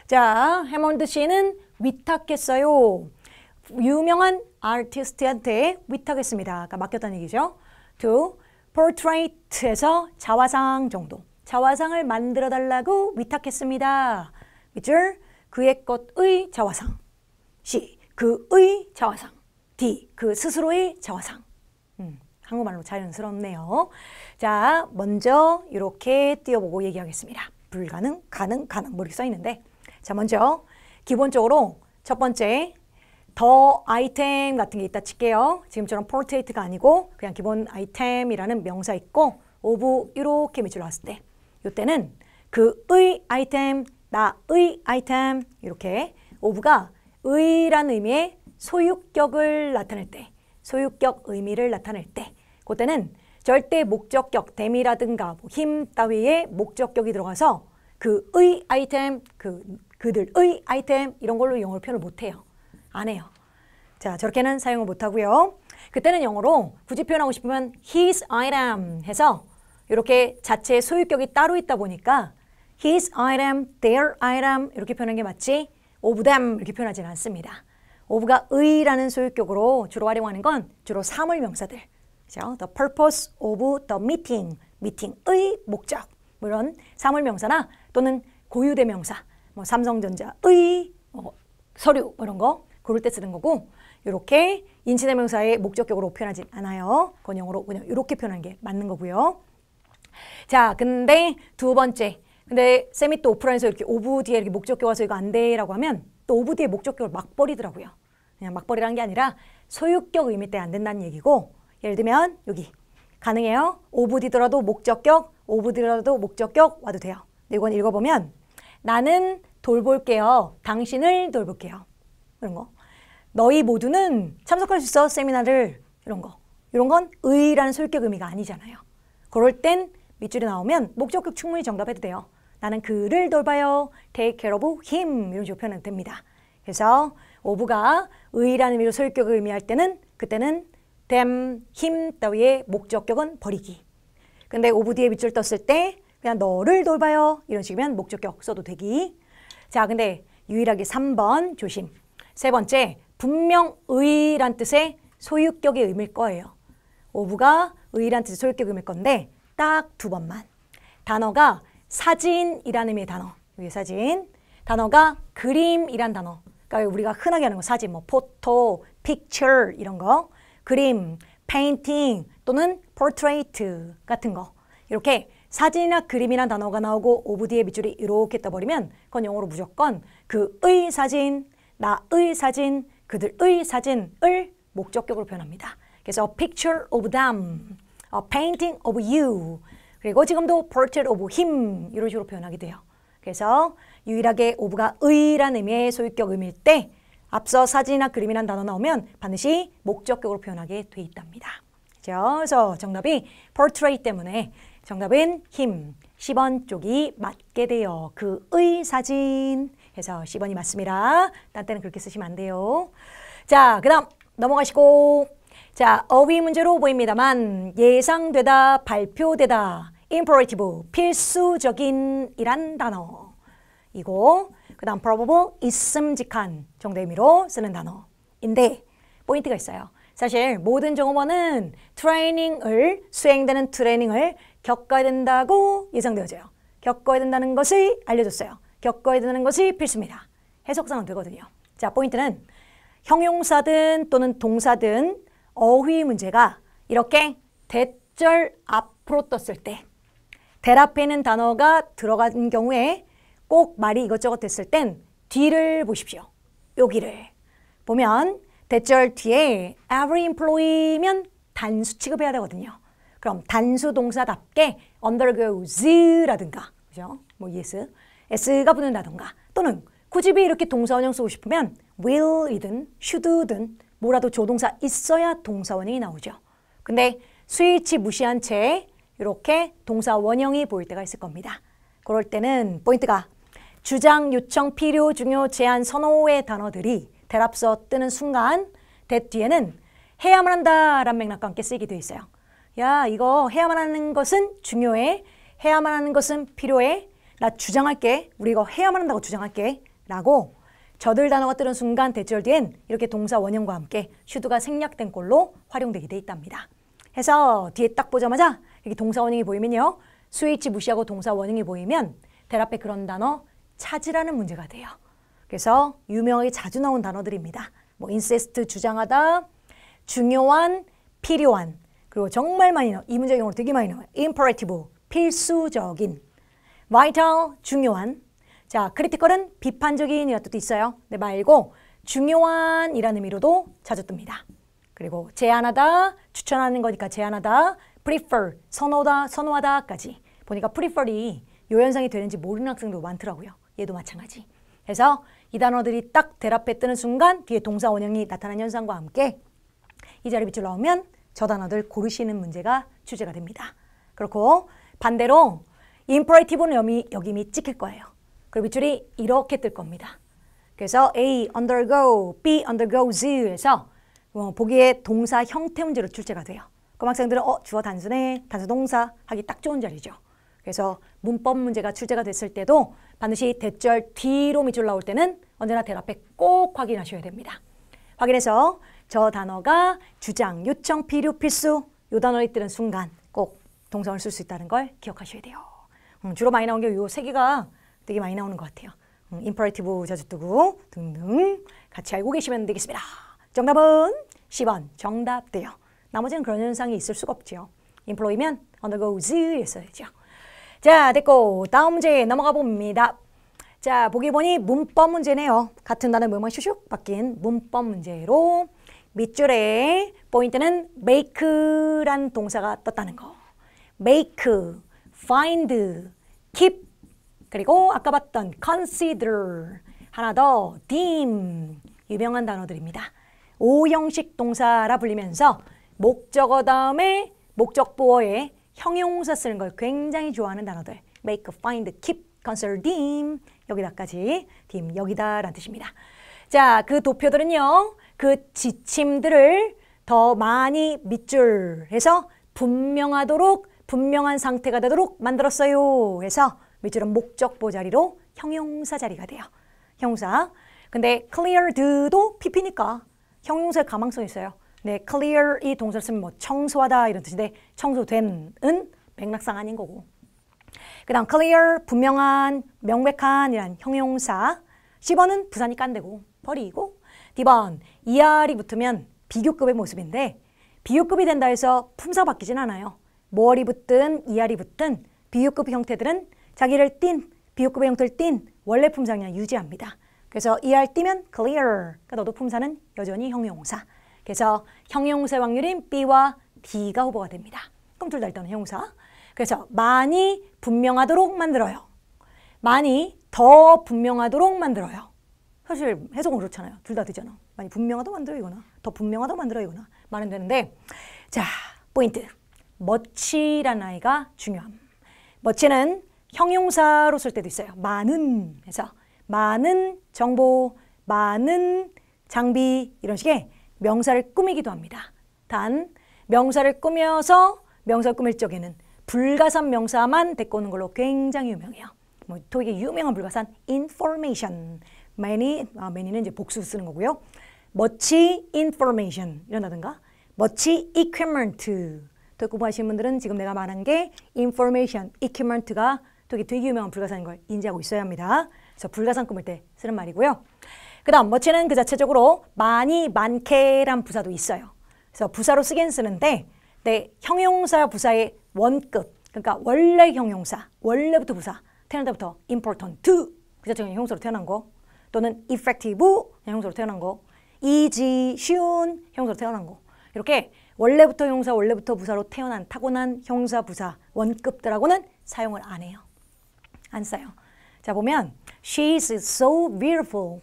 자, 해먼드 씨는 위탁했어요. 유명한 아티스트한테 위탁했습니다. 아까 맡겼다는 얘기죠. to portrait에서 자화상 정도. 자화상을 만들어 달라고 위탁했습니다. 밑줄 그의 것의 자화상. C. 그의 자화상. D. 그 스스로의 자화상. 한국말로 자연스럽네요. 자, 먼저 이렇게 띄워보고 얘기하겠습니다. 불가능, 가능, 가능 뭐 이렇게 써있는데 자, 먼저 기본적으로 첫 번째 더 아이템 같은 게 있다 칠게요. 지금처럼 portrait가 아니고 그냥 기본 아이템이라는 명사 있고 of 이렇게 밑줄 나왔을 때 이때는 그의 아이템, 나의 아이템 이렇게 of가 의라는 의미의 소유격을 나타낼 때 소유격 의미를 나타낼 때 그때는 절대 목적격, 댐이라든가 힘 따위의 목적격이 들어가서 그의 아이템, 그들의 아이템 이런 걸로 영어로 표현을 못해요. 안 해요. 자, 저렇게는 사용을 못하고요. 그때는 영어로 굳이 표현하고 싶으면 his item 해서 이렇게 자체의 소유격이 따로 있다 보니까 his item, their item 이렇게 표현하는 게 맞지 of them 이렇게 표현하지는 않습니다. of가 의라는 소유격으로 주로 활용하는 건 주로 사물명사들. 그죠? The purpose of the meeting, 미팅의 목적. 뭐 이런 사물명사나 또는 고유대명사, 뭐 삼성전자의 서류 이런 거 그럴 때 쓰는 거고 이렇게 인치대명사의 목적격으로 표현하지 않아요. 그건 영어로 그냥 이렇게 표현하는 게 맞는 거고요. 자, 근데 두 번째. 근데 쌤이 또 오프라인에서 이렇게 of 뒤에 이렇게 목적격 와서 이거 안 돼라고 하면 또 of 뒤에 목적격을 막 버리더라고요. 그냥 막 버리라는 게 아니라 소유격 의미 때 안 된다는 얘기고 예를 들면 여기 가능해요. of 뒤더라도 목적격, of 뒤더라도 목적격 와도 돼요. 근데 이건 읽어보면 나는 돌볼게요. 당신을 돌볼게요. 이런 거. 너희 모두는 참석할 수 있어 세미나를 이런 거. 이런 건 의라는 소유격 의미가 아니잖아요. 그럴 땐 밑줄이 나오면 목적격 충분히 정답해도 돼요. 나는 그를 돌봐요. Take care of him 이런 식으로 표현해도 됩니다. 그래서 of가 의라는 의미로 소유격을 의미할 때는 그때는 them, him 따위의 목적격은 버리기. 근데 of 뒤에 밑줄 떴을 때 그냥 너를 돌봐요. 이런 식이면 목적격 써도 되기. 자, 근데 유일하게 3번 조심. 세 번째, 분명 의란 뜻의 소유격의 의미일 거예요. of가 의란 뜻의 소유격 의미일 건데 딱 2번만. 단어가 사진이라는 의미의 단어. 여기 사진. 단어가 그림이란 단어. 그러니까 우리가 흔하게 하는 거 사진, 뭐 포토, picture 이런 거. 그림, painting 또는 portrait 같은 거. 이렇게 사진이나 그림이란 단어가 나오고 of 뒤에 밑줄이 이렇게 떠버리면 그건 영어로 무조건 그의 사진, 나의 사진, 그들의 사진을 목적격으로 표현합니다. 그래서 picture of them, painting of you, 그리고 지금도 portrait of him 이런 식으로 표현하게 돼요. 그래서 유일하게 of가 의란 의미의 소유격 의미일 때 앞서 사진이나 그림이란 단어 나오면 반드시 목적격으로 표현하게 돼 있답니다. 그렇죠? 그래서 정답이 portrait 때문에 정답은 him, 10번 쪽이 맞게 돼요. 그의 사진. 해서 10번이 맞습니다. 딴 때는 그렇게 쓰시면 안 돼요. 자, 그 다음 넘어가시고. 자, 어휘 문제로 보입니다만 예상되다, 발표되다, imperative, 필수적인 이란 단어. 이거 그 다음 probable, 있음직한 정도의 의미로 쓰는 단어인데 포인트가 있어요. 사실 모든 종업원은 수행되는 트레이닝을 겪어야 된다고 예상되어져요. 겪어야 된다는 것을 알려줬어요. 겪어야 된다는 것이 필수입니다. 해석상은 되거든요. 자, 포인트는 형용사든 또는 동사든 어휘 문제가 이렇게 대절 앞으로 떴을 때 대 앞에 있는 단어가 들어간 경우에 꼭 말이 이것저것 됐을 땐 뒤를 보십시오. 여기를 보면 대절 뒤에 every employee면 단수 취급해야 되거든요. 그럼 단수 동사답게 undergoes라든가, 그죠? 뭐 yes, s가 붙는다든가 또는 굳이 이렇게 동사 원형 쓰고 싶으면 will이든 should든 뭐라도 조동사 있어야 동사 원형이 나오죠. 근데 스위치 무시한 채 이렇게 동사 원형이 보일 때가 있을 겁니다. 그럴 때는 포인트가 주장, 요청, 필요, 중요, 제한, 선호의 단어들이 대랍서 뜨는 순간 대 뒤에는 해야만 한다라는 맥락과 함께 쓰이게 되어 있어요. 야, 이거 해야만 하는 것은 중요해. 해야만 하는 것은 필요해. 나 주장할게. 우리 이거 해야만 한다고 주장할게. 라고 저들 단어가 뜨는 순간 대절 뒤엔 이렇게 동사 원형과 함께 should가 생략된 꼴로 활용되게 돼 있답니다. 해서 뒤에 딱 보자마자 여기 동사 원형이 보이면요. 스위치 무시하고 동사 원형이 보이면 대 앞에 그런 단어 찾으라는 문제가 돼요. 그래서 유명하게 자주 나온 단어들입니다. 뭐 insist 주장하다, 중요한, 필요한, 그리고 정말 많이 나와요. 이 문제 경우로 되게 많이 나와요. imperative, 필수적인, vital, 중요한. 자, critical은 비판적인 이라는 뜻도 있어요. 네, 말고 중요한 이라는 의미로도 자주 뜹니다. 그리고 제안하다, 추천하는 거니까 제안하다, prefer, 선호하다까지. 보니까 prefer이 요현상이 되는지 모르는 학생도 많더라고요. 얘도 마찬가지. 그래서 이 단어들이 딱 대 앞에 뜨는 순간 뒤에 동사 원형이 나타나는 현상과 함께 이 자리 밑줄 나오면 저 단어들 고르시는 문제가 주제가 됩니다. 그렇고 반대로 imperative는 여기 이미 찍힐 거예요. 그리고 밑줄이 이렇게 뜰 겁니다. 그래서 A, undergo, B, undergoes 에서 보기에 동사 형태 문제로 출제가 돼요. 그럼 학생들은 주어 단수네, 단수 동사 하기 딱 좋은 자리죠. 그래서 문법 문제가 출제가 됐을 때도 반드시 대절 뒤로 밑줄 나올 때는 언제나 대 앞에 꼭 확인하셔야 됩니다. 확인해서 저 단어가 주장, 요청, 필요, 필수 이 단어를 뜨는 순간 꼭 동사를 쓸 수 있다는 걸 기억하셔야 돼요. 주로 많이 나온 게 이 세 개가 되게 많이 나오는 것 같아요. imperative 자주 뜨고 등등 같이 알고 계시면 되겠습니다. 정답은 10번 정답 돼요. 나머지는 그런 현상이 있을 수가 없죠. employ면 undergoes 했어야죠. 자, 됐고 다음 문제 넘어가 봅니다. 자, 보기 보니 문법 문제네요. 같은 단어 뭐만 슉슉 바뀐 문법 문제로 밑줄에 포인트는 make란 동사가 떴다는 거. make, find, keep, 그리고 아까 봤던 consider, 하나 더 deem, 유명한 단어들입니다. 오형식 동사라 불리면서 목적어 다음에 목적보어에 형용사 쓰는 걸 굉장히 좋아하는 단어들. make, find, keep, consider, deem, 여기다까지 deem, 여기다 라는 뜻입니다. 자, 그 도표들은요. 그 지침들을 더 많이 밑줄 해서 분명하도록 분명한 상태가 되도록 만들었어요. 해서 밑줄은 목적보 자리로 형용사 자리가 돼요. 형용사. 근데 cleared도 PP니까 형용사의 가망성이 있어요. 네, clear 이 동사를 쓰면 뭐 청소하다 이런 뜻인데 청소된은 맥락상 아닌 거고. 그 다음 clear, 분명한, 명백한 이란 형용사. 10번은 부산이 깐대고 버리고. D번, ER이 붙으면 비교급의 모습인데 비교급이 된다 해서 품사가 바뀌진 않아요. 뭐얼이 붙든 ER이 붙든 비교급 형태들은 자기를 띤, 비교급의 형태를 띤 원래 품사 그냥 유지합니다. 그래서 ER 띄면 clear, 그러니까 너도 품사는 여전히 형용사. 그래서 형용사의 확률인 B와 D가 후보가 됩니다. 그럼 둘 다 일단 형용사. 그래서 많이 분명하도록 만들어요. 많이 더 분명하도록 만들어요. 사실 해석은 그렇잖아요. 둘 다 되잖아. 많이 분명하도록 만들어 이거나 더 분명하도록 만들어 이거나 말은 되는데 자, 포인트. much라는 아이가 중요함. much는 형용사로 쓸 때도 있어요. 많은 해서 많은 정보, 많은 장비 이런 식의 명사를 꾸미기도 합니다. 단 명사를 꾸며서 명사를 꾸밀 적에는 불가산 명사만 데리고 오는 걸로 굉장히 유명해요. 뭐 토익의 유명한 불가산 information. many는 이제 복수 쓰는 거고요. much information 이런다든가 much equipment. 토익 공부하시는 분들은 지금 내가 말한 게 information, equipment가 토익이 되게 유명한 불가산인 걸 인지하고 있어야 합니다. 그래서 불가산 꾸밀 때 쓰는 말이고요. 그 다음 much는 그 자체적으로 많이, 많게란 부사도 있어요. 그래서 부사로 쓰긴 쓰는데 네, 형용사 부사의 원급, 그러니까 원래 형용사, 원래부터 부사, 태어날 때부터 important, 그 자체가 형용사로 태어난 거, 또는 effective, 형용사로 태어난 거, easy, 쉬운 형용사로 태어난 거, 이렇게 원래부터 형용사, 원래부터 부사로 태어난 타고난 형용사, 부사, 원급들하고는 사용을 안 해요. 안 써요. 자, 보면 She's so beautiful,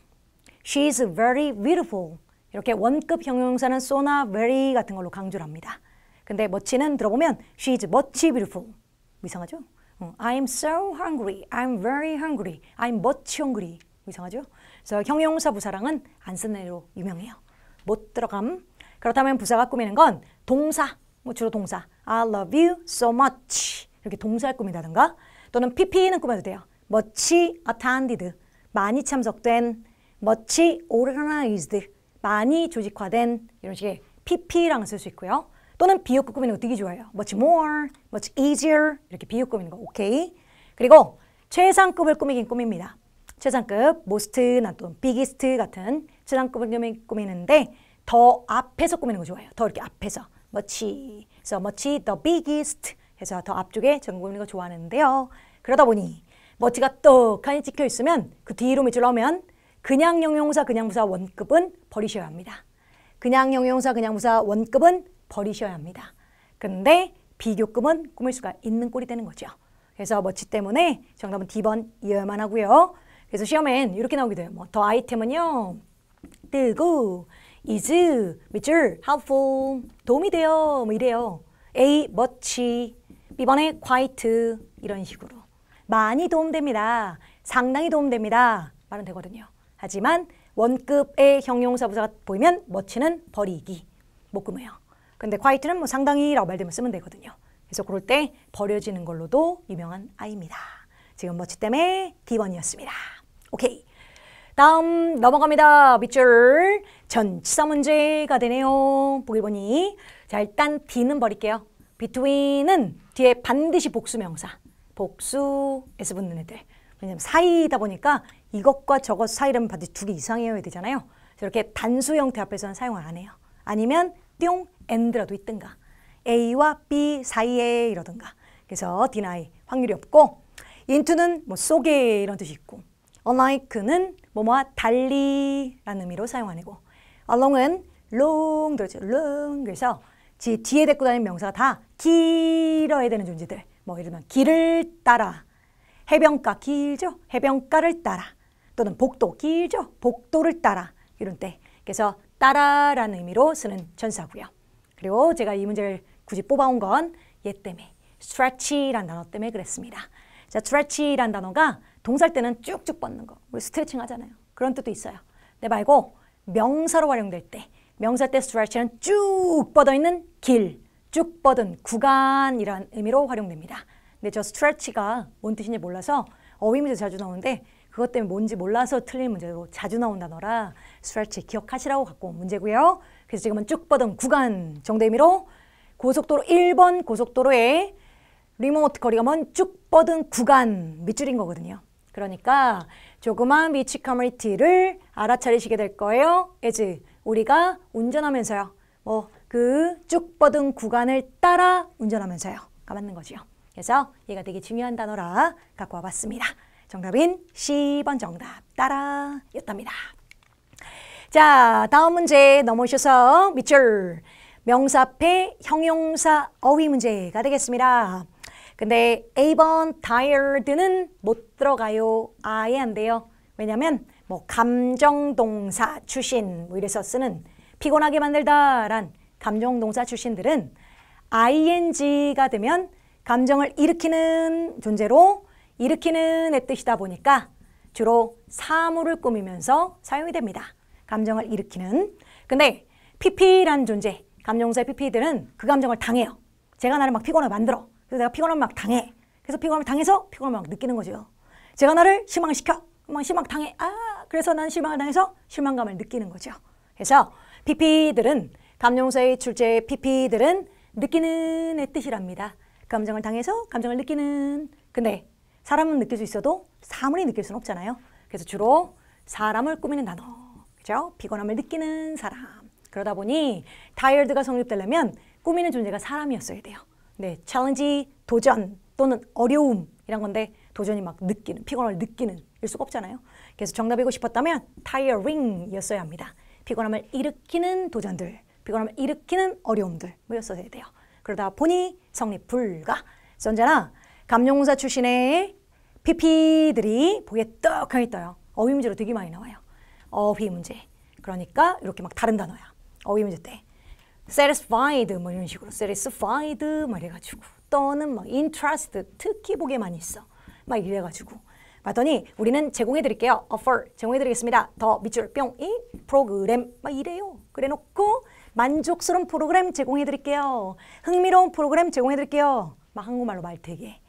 She's very beautiful 이렇게 원급 형용사는 so나 very 같은 걸로 강조를 합니다. 근데 much는 들어보면 She's much beautiful. 이상하죠? I'm so hungry. I'm very hungry. I'm much hungry. 이상하죠? 그래서 형용사 부사랑은 안 쓰는 애로 유명해요. 못 들어감. 그렇다면 부사가 꾸미는 건 동사, 뭐 주로 동사. I love you so much. 이렇게 동사를 꾸민다든가 또는 PP는 꾸며도 돼요. much attended. 많이 참석된. much organized. 많이 조직화된. 이런 식의 PP랑은 쓸 수 있고요. 또는 비읍급 꾸미는 거 되게 좋아해요. much more, much easier 이렇게 비읍 꾸미는 거 오케이. 그리고 최상급을 꾸미긴 꾸밉니다. 최상급, most나 또는 biggest 같은 최상급을 꾸미는데 더 앞에서 꾸미는 거 좋아해요. 더 이렇게 앞에서 much, 그래서 much the biggest 해서 더 앞쪽에 전 꾸미는 거 좋아하는데요. 그러다 보니 much가 떡하니 찍혀 있으면 그 뒤로 밑줄 넣으면 그냥 형용사, 그냥 부사 원급은 버리셔야 합니다. 그냥 형용사, 그냥 부사 원급은 버리셔야 합니다. 근데 비교급은 꾸밀 수가 있는 꼴이 되는 거죠. 그래서 much 때문에 정답은 D번 이어야만 하고요. 그래서 시험엔 이렇게 나오기도 해요. 뭐 더 아이템은요. 뜨고 is 밑줄 helpful 도움이 돼요. 뭐 이래요. A much B번에 quite 이런 식으로 많이 도움됩니다. 상당히 도움됩니다. 말은 되거든요. 하지만 원급의 형용사 부사가 보이면 much는 버리기 못 꾸며요. 근데 quite는 뭐 상당히라고 말되면 쓰면 되거든요. 그래서 그럴 때 버려지는 걸로도 유명한 아이입니다. 지금 much 때문에 D번이었습니다. 오케이. 다음 넘어갑니다. 밑줄 전치사 문제가 되네요. 보기 보니 자 일단 D는 버릴게요. between은 뒤에 반드시 복수명사. 복수에서 붙는 애들. 왜냐면 사이다 보니까 이것과 저것 사이라면 반드시 두 개 이상이어야 되잖아요. 이렇게 단수 형태 앞에서는 사용을 안 해요. 아니면 뿅 and라도 있든가 A와 B 사이에 이러든가. 그래서 deny 확률이 없고 into는 뭐 속에 이런 뜻이 있고 unlike는 뭐뭐와 달리라는 의미로 사용 안 하고 along은 long 들었죠. long 그래서 뒤에 데리고 다니는 명사가 다 길어야 되는 존재들. 뭐 예를 들면 길을 따라 해변가 길죠. 해변가를 따라 또는 복도 길죠. 복도를 따라 이런 때 그래서 따라라는 의미로 쓰는 전사고요. 그리고 제가 이 문제를 굳이 뽑아온 건 얘 때문에 stretch라는 단어 때문에 그랬습니다. 자, stretch라는 단어가 동사할 때는 쭉쭉 뻗는 거. 우리 스트레칭 하잖아요. 그런 뜻도 있어요. 네, 말고 명사로 활용될 때 명사 때 stretch는 쭉 뻗어있는 길, 쭉 뻗은 구간이란 의미로 활용됩니다. 근데 저 stretch가 뭔 뜻인지 몰라서 어휘 문제 자주 나오는데 그것 때문에 뭔지 몰라서 틀린 문제로 자주 나온 단어라 stretch 기억하시라고 갖고 온 문제고요. 그래서 지금은 쭉 뻗은 구간 정도 의미로 고속도로 1번 고속도로에 리모트 거리가 먼 쭉 뻗은 구간 밑줄인 거거든요. 그러니까 조그만 비치 커뮤니티를 알아차리시게 될 거예요. as 우리가 운전하면서요. 뭐 그 쭉 뻗은 구간을 따라 운전하면서요가 맞는 거죠. 그래서 얘가 되게 중요한 단어라 갖고 와봤습니다. 정답인 10번 정답 따라 였답니다. 자, 다음 문제 넘어오셔서 밑줄 명사 앞에 형용사 어휘 문제가 되겠습니다. 근데 A번 tired는 못 들어가요. 아예 안 돼요. 왜냐면 뭐 감정동사 출신 뭐 이래서 쓰는 피곤하게 만들다란 감정동사 출신들은 ing가 되면 감정을 일으키는 존재로 일으키는의 뜻이다 보니까 주로 사물을 꾸미면서 사용이 됩니다. 감정을 일으키는. 근데 pp란 존재, 감정사의 pp들은 그 감정을 당해요. 제가 나를 막 피곤하게 만들어. 그래서 내가 피곤함을 막 당해. 그래서 피곤함을 당해서 피곤함을 막 느끼는 거죠. 제가 나를 실망을 시켜. 막 실망 당해. 그래서 난 실망을 당해서 실망감을 느끼는 거죠. 그래서 pp들은 감정사의 출제 pp들은 느끼는의 뜻이랍니다. 감정을 당해서 감정을 느끼는. 근데 사람은 느낄 수 있어도 사물이 느낄 수는 없잖아요. 그래서 주로 사람을 꾸미는 단어. 그죠? 피곤함을 느끼는 사람. 그러다 보니 tired가 성립되려면 꾸미는 존재가 사람이었어야 돼요. 네, 챌린지, 도전 또는 어려움 이란 건데 도전이 막 느끼는, 피곤함을 느끼는 일 수가 없잖아요. 그래서 정답이고 싶었다면 tiring이었어야 합니다. 피곤함을 일으키는 도전들, 피곤함을 일으키는 어려움들 뭐였어야 돼요. 그러다 보니 성립 불가. 언제나 감정사 출신의 pp들이 보기에 떡하니 떠요. 어휘 문제로 되게 많이 나와요. 어휘 문제. 그러니까 이렇게 막 다른 단어야. 어휘 문제 때. satisfied 뭐 이런 식으로 satisfied 막 이래가지고 또는 막 interest 특히 보기에 많이 있어. 막 이래가지고 봤더니 우리는 제공해드릴게요. offer 제공해드리겠습니다. 더 밑줄 뿅 이 프로그램 막 이래요. 그래놓고 만족스러운 프로그램 제공해드릴게요. 흥미로운 프로그램 제공해드릴게요. 막 한국말로 말 되게.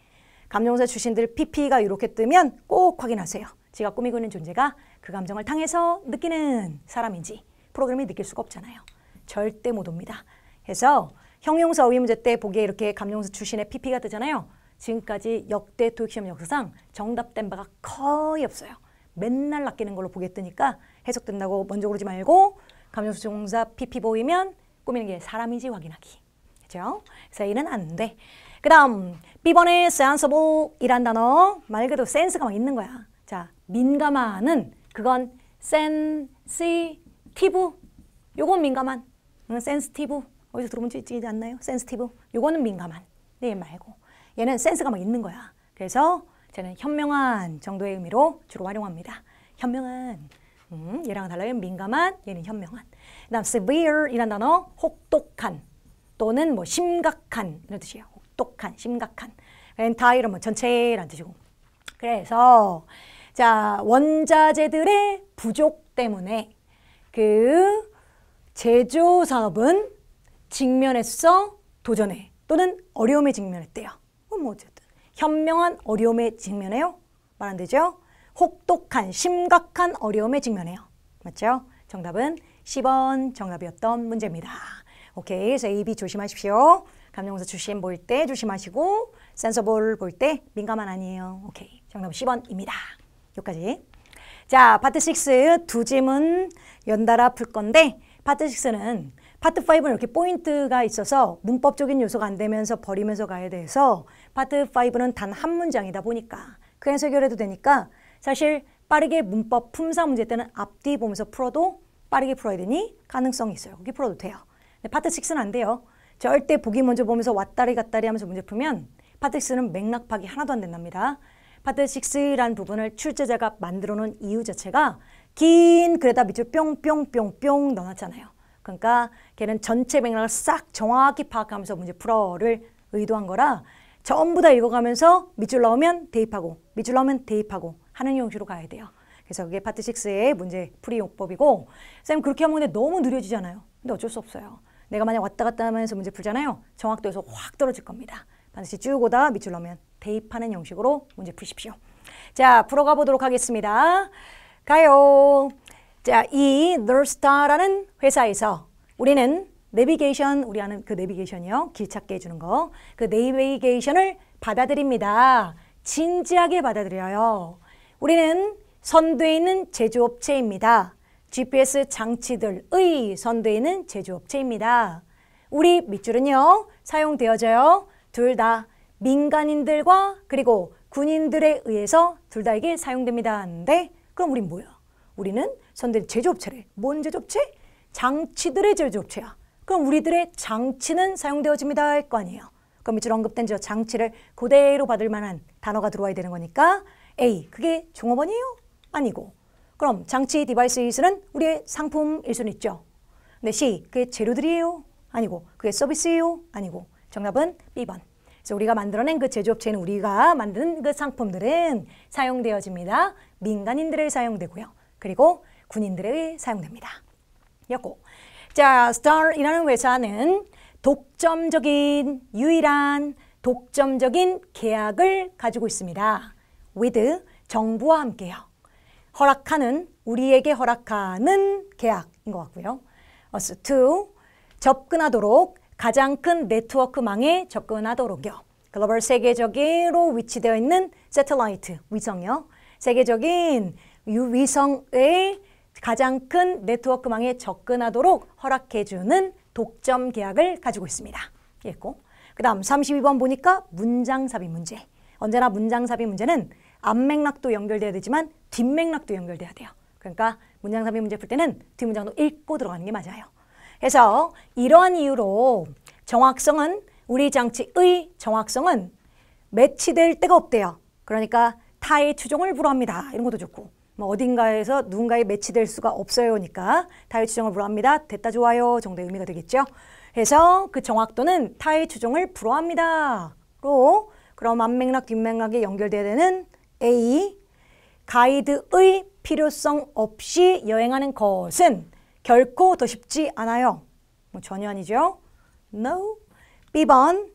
감정사 출신들 pp가 이렇게 뜨면 꼭 확인하세요. 제가 꾸미고 있는 존재가 그 감정을 당해서 느끼는 사람인지 프로그램이 느낄 수가 없잖아요. 절대 못 옵니다. 그래서 형용사 어휘 문제 때 보기에 이렇게 감정사 출신의 pp가 뜨잖아요. 지금까지 역대 토익시험 역사상 정답된 바가 거의 없어요. 맨날 낚이는 걸로 보기에 뜨니까 해석된다고 먼저 그러지 말고 감정사 동사 pp 보이면 꾸미는 게 사람인지 확인하기. 그죠? 그래서 이는 안 돼. 그 다음 B번에 sensible이란 단어 말 그대로 센스가 막 있는 거야. 자, 민감한은 그건 sensitive 요건 민감한 sensitive 어디서 들어본 적 있지 않나요? sensitive 요거는 민감한 네 말고 얘는 센스가 막 있는 거야. 그래서 저는 현명한 정도의 의미로 주로 활용합니다. 현명한 얘랑은 달라요. 민감한 얘는 현명한. 그 다음 severe이란 단어 혹독한 또는 뭐 심각한 이런 뜻이에요. 혹독한, 심각한. entire는 뭐 전체란 뜻이고. 그래서 자 원자재들의 부족 때문에 그 제조 산업은 직면했어 도전해 또는 어려움에 직면했대요. 뭐 어쨌든 현명한 어려움에 직면해요. 말 안 되죠? 혹독한, 심각한 어려움에 직면해요. 맞죠? 정답은 10번 정답이었던 문제입니다. 오케이, 그래서 A, B 조심하십시오. 감정사 출신 볼 때 조심하시고 sensible 볼 때 민감한 아니에요. 오케이, 정답은 10번입니다. 여기까지. 자, 파트 6 두 지문 연달아 풀 건데 파트 6는 파트 5는 이렇게 포인트가 있어서 문법적인 요소가 안 되면서 버리면서 가야 돼서 파트 5는 단 한 문장이다 보니까 그냥 해결해도 되니까 사실 빠르게 문법 품사 문제 때는 앞뒤 보면서 풀어도 빠르게 풀어야 되니 가능성이 있어요. 거기 풀어도 돼요. 근데 파트 6는 안 돼요. 절대 보기 먼저 보면서 왔다리 갔다리 하면서 문제 풀면 파트 6는 맥락 파악이 하나도 안 된답니다. 파트 6라는 부분을 출제자가 만들어 놓은 이유 자체가 긴 글에다 밑줄 뿅뿅뿅뿅 넣어놨잖아요. 그러니까 걔는 전체 맥락을 싹 정확히 파악하면서 문제 풀어를 의도한 거라 전부 다 읽어가면서 밑줄 넣으면 대입하고 밑줄 넣으면 대입하고 하는 형식으로 가야 돼요. 그래서 그게 파트 6의 문제 풀이 용법이고 쌤 그렇게 하면 근데 너무 느려지잖아요. 근데 어쩔 수 없어요. 내가 만약 왔다 갔다 하면서 문제 풀잖아요. 정확도에서 확 떨어질 겁니다. 반드시 쭉 오다 밑줄 넣으면 대입하는 형식으로 문제 푸십시오. 자, 풀어가 보도록 하겠습니다. 가요. 자, 이 Northstar라는 회사에서 우리는 내비게이션, 우리 아는 그 내비게이션이요. 길 찾게 해주는 거. 그 내비게이션을 받아들입니다. 진지하게 받아들여요. 우리는 선두에 있는 제조업체입니다. GPS 장치들의 선두에 있는 제조업체입니다. 우리 밑줄은요. 사용되어져요. 둘 다 민간인들과 그리고 군인들에 의해서 둘 다 이게 사용됩니다. 근데 그럼 우린 뭐야? 우리는 선두에 제조업체래. 뭔 제조업체? 장치들의 제조업체야. 그럼 우리들의 장치는 사용되어집니다 할 거 아니에요. 그럼 밑줄 언급된 저 장치를 그대로 받을 만한 단어가 들어와야 되는 거니까 A, 그게 종업원이에요? 아니고. 그럼 장치 디바이스는 우리의 상품일 수는 있죠. 근데 C, 그게 재료들이에요? 아니고. 그게 서비스예요? 아니고. 정답은 B번. 그래서 우리가 만들어낸 그 제조업체는 우리가 만든 그 상품들은 사용되어집니다. 민간인들에 사용되고요. 그리고 군인들에 사용됩니다. 였고. 자, Star이라는 회사는 독점적인 유일한 독점적인 계약을 가지고 있습니다. with 정부와 함께요. 허락하는 우리에게 허락하는 계약인 것 같고요. us to 접근하도록 가장 큰 네트워크망에 접근하도록요. 글로벌 세계적으로 위치되어 있는 새틀라이트 위성이요. 세계적인 위성의 가장 큰 네트워크망에 접근하도록 허락해주는 독점 계약을 가지고 있습니다. 있고. 그 다음 32번 보니까 문장삽입 문제. 언제나 문장삽입 문제는 앞맥락도 연결돼야 되지만 뒷맥락도 연결돼야 돼요. 그러니까 문장삽입 문제 풀 때는 뒷문장도 읽고 들어가는 게 맞아요. 그래서 이러한 이유로 정확성은 우리 장치의 정확성은 매치될 데가 없대요. 그러니까 타의 추종을 불허합니다. 이런 것도 좋고 뭐 어딘가에서 누군가에 매치될 수가 없어요니까 타의 추종을 불허합니다. 됐다 좋아요 정도의 의미가 되겠죠. 그래서 그 정확도는 타의 추종을 불허합니다. 로 그럼 앞맥락 뒷맥락에 연결돼야 되는 A 가이드의 필요성 없이 여행하는 것은 결코 더 쉽지 않아요. 뭐 전혀 아니죠. No. B번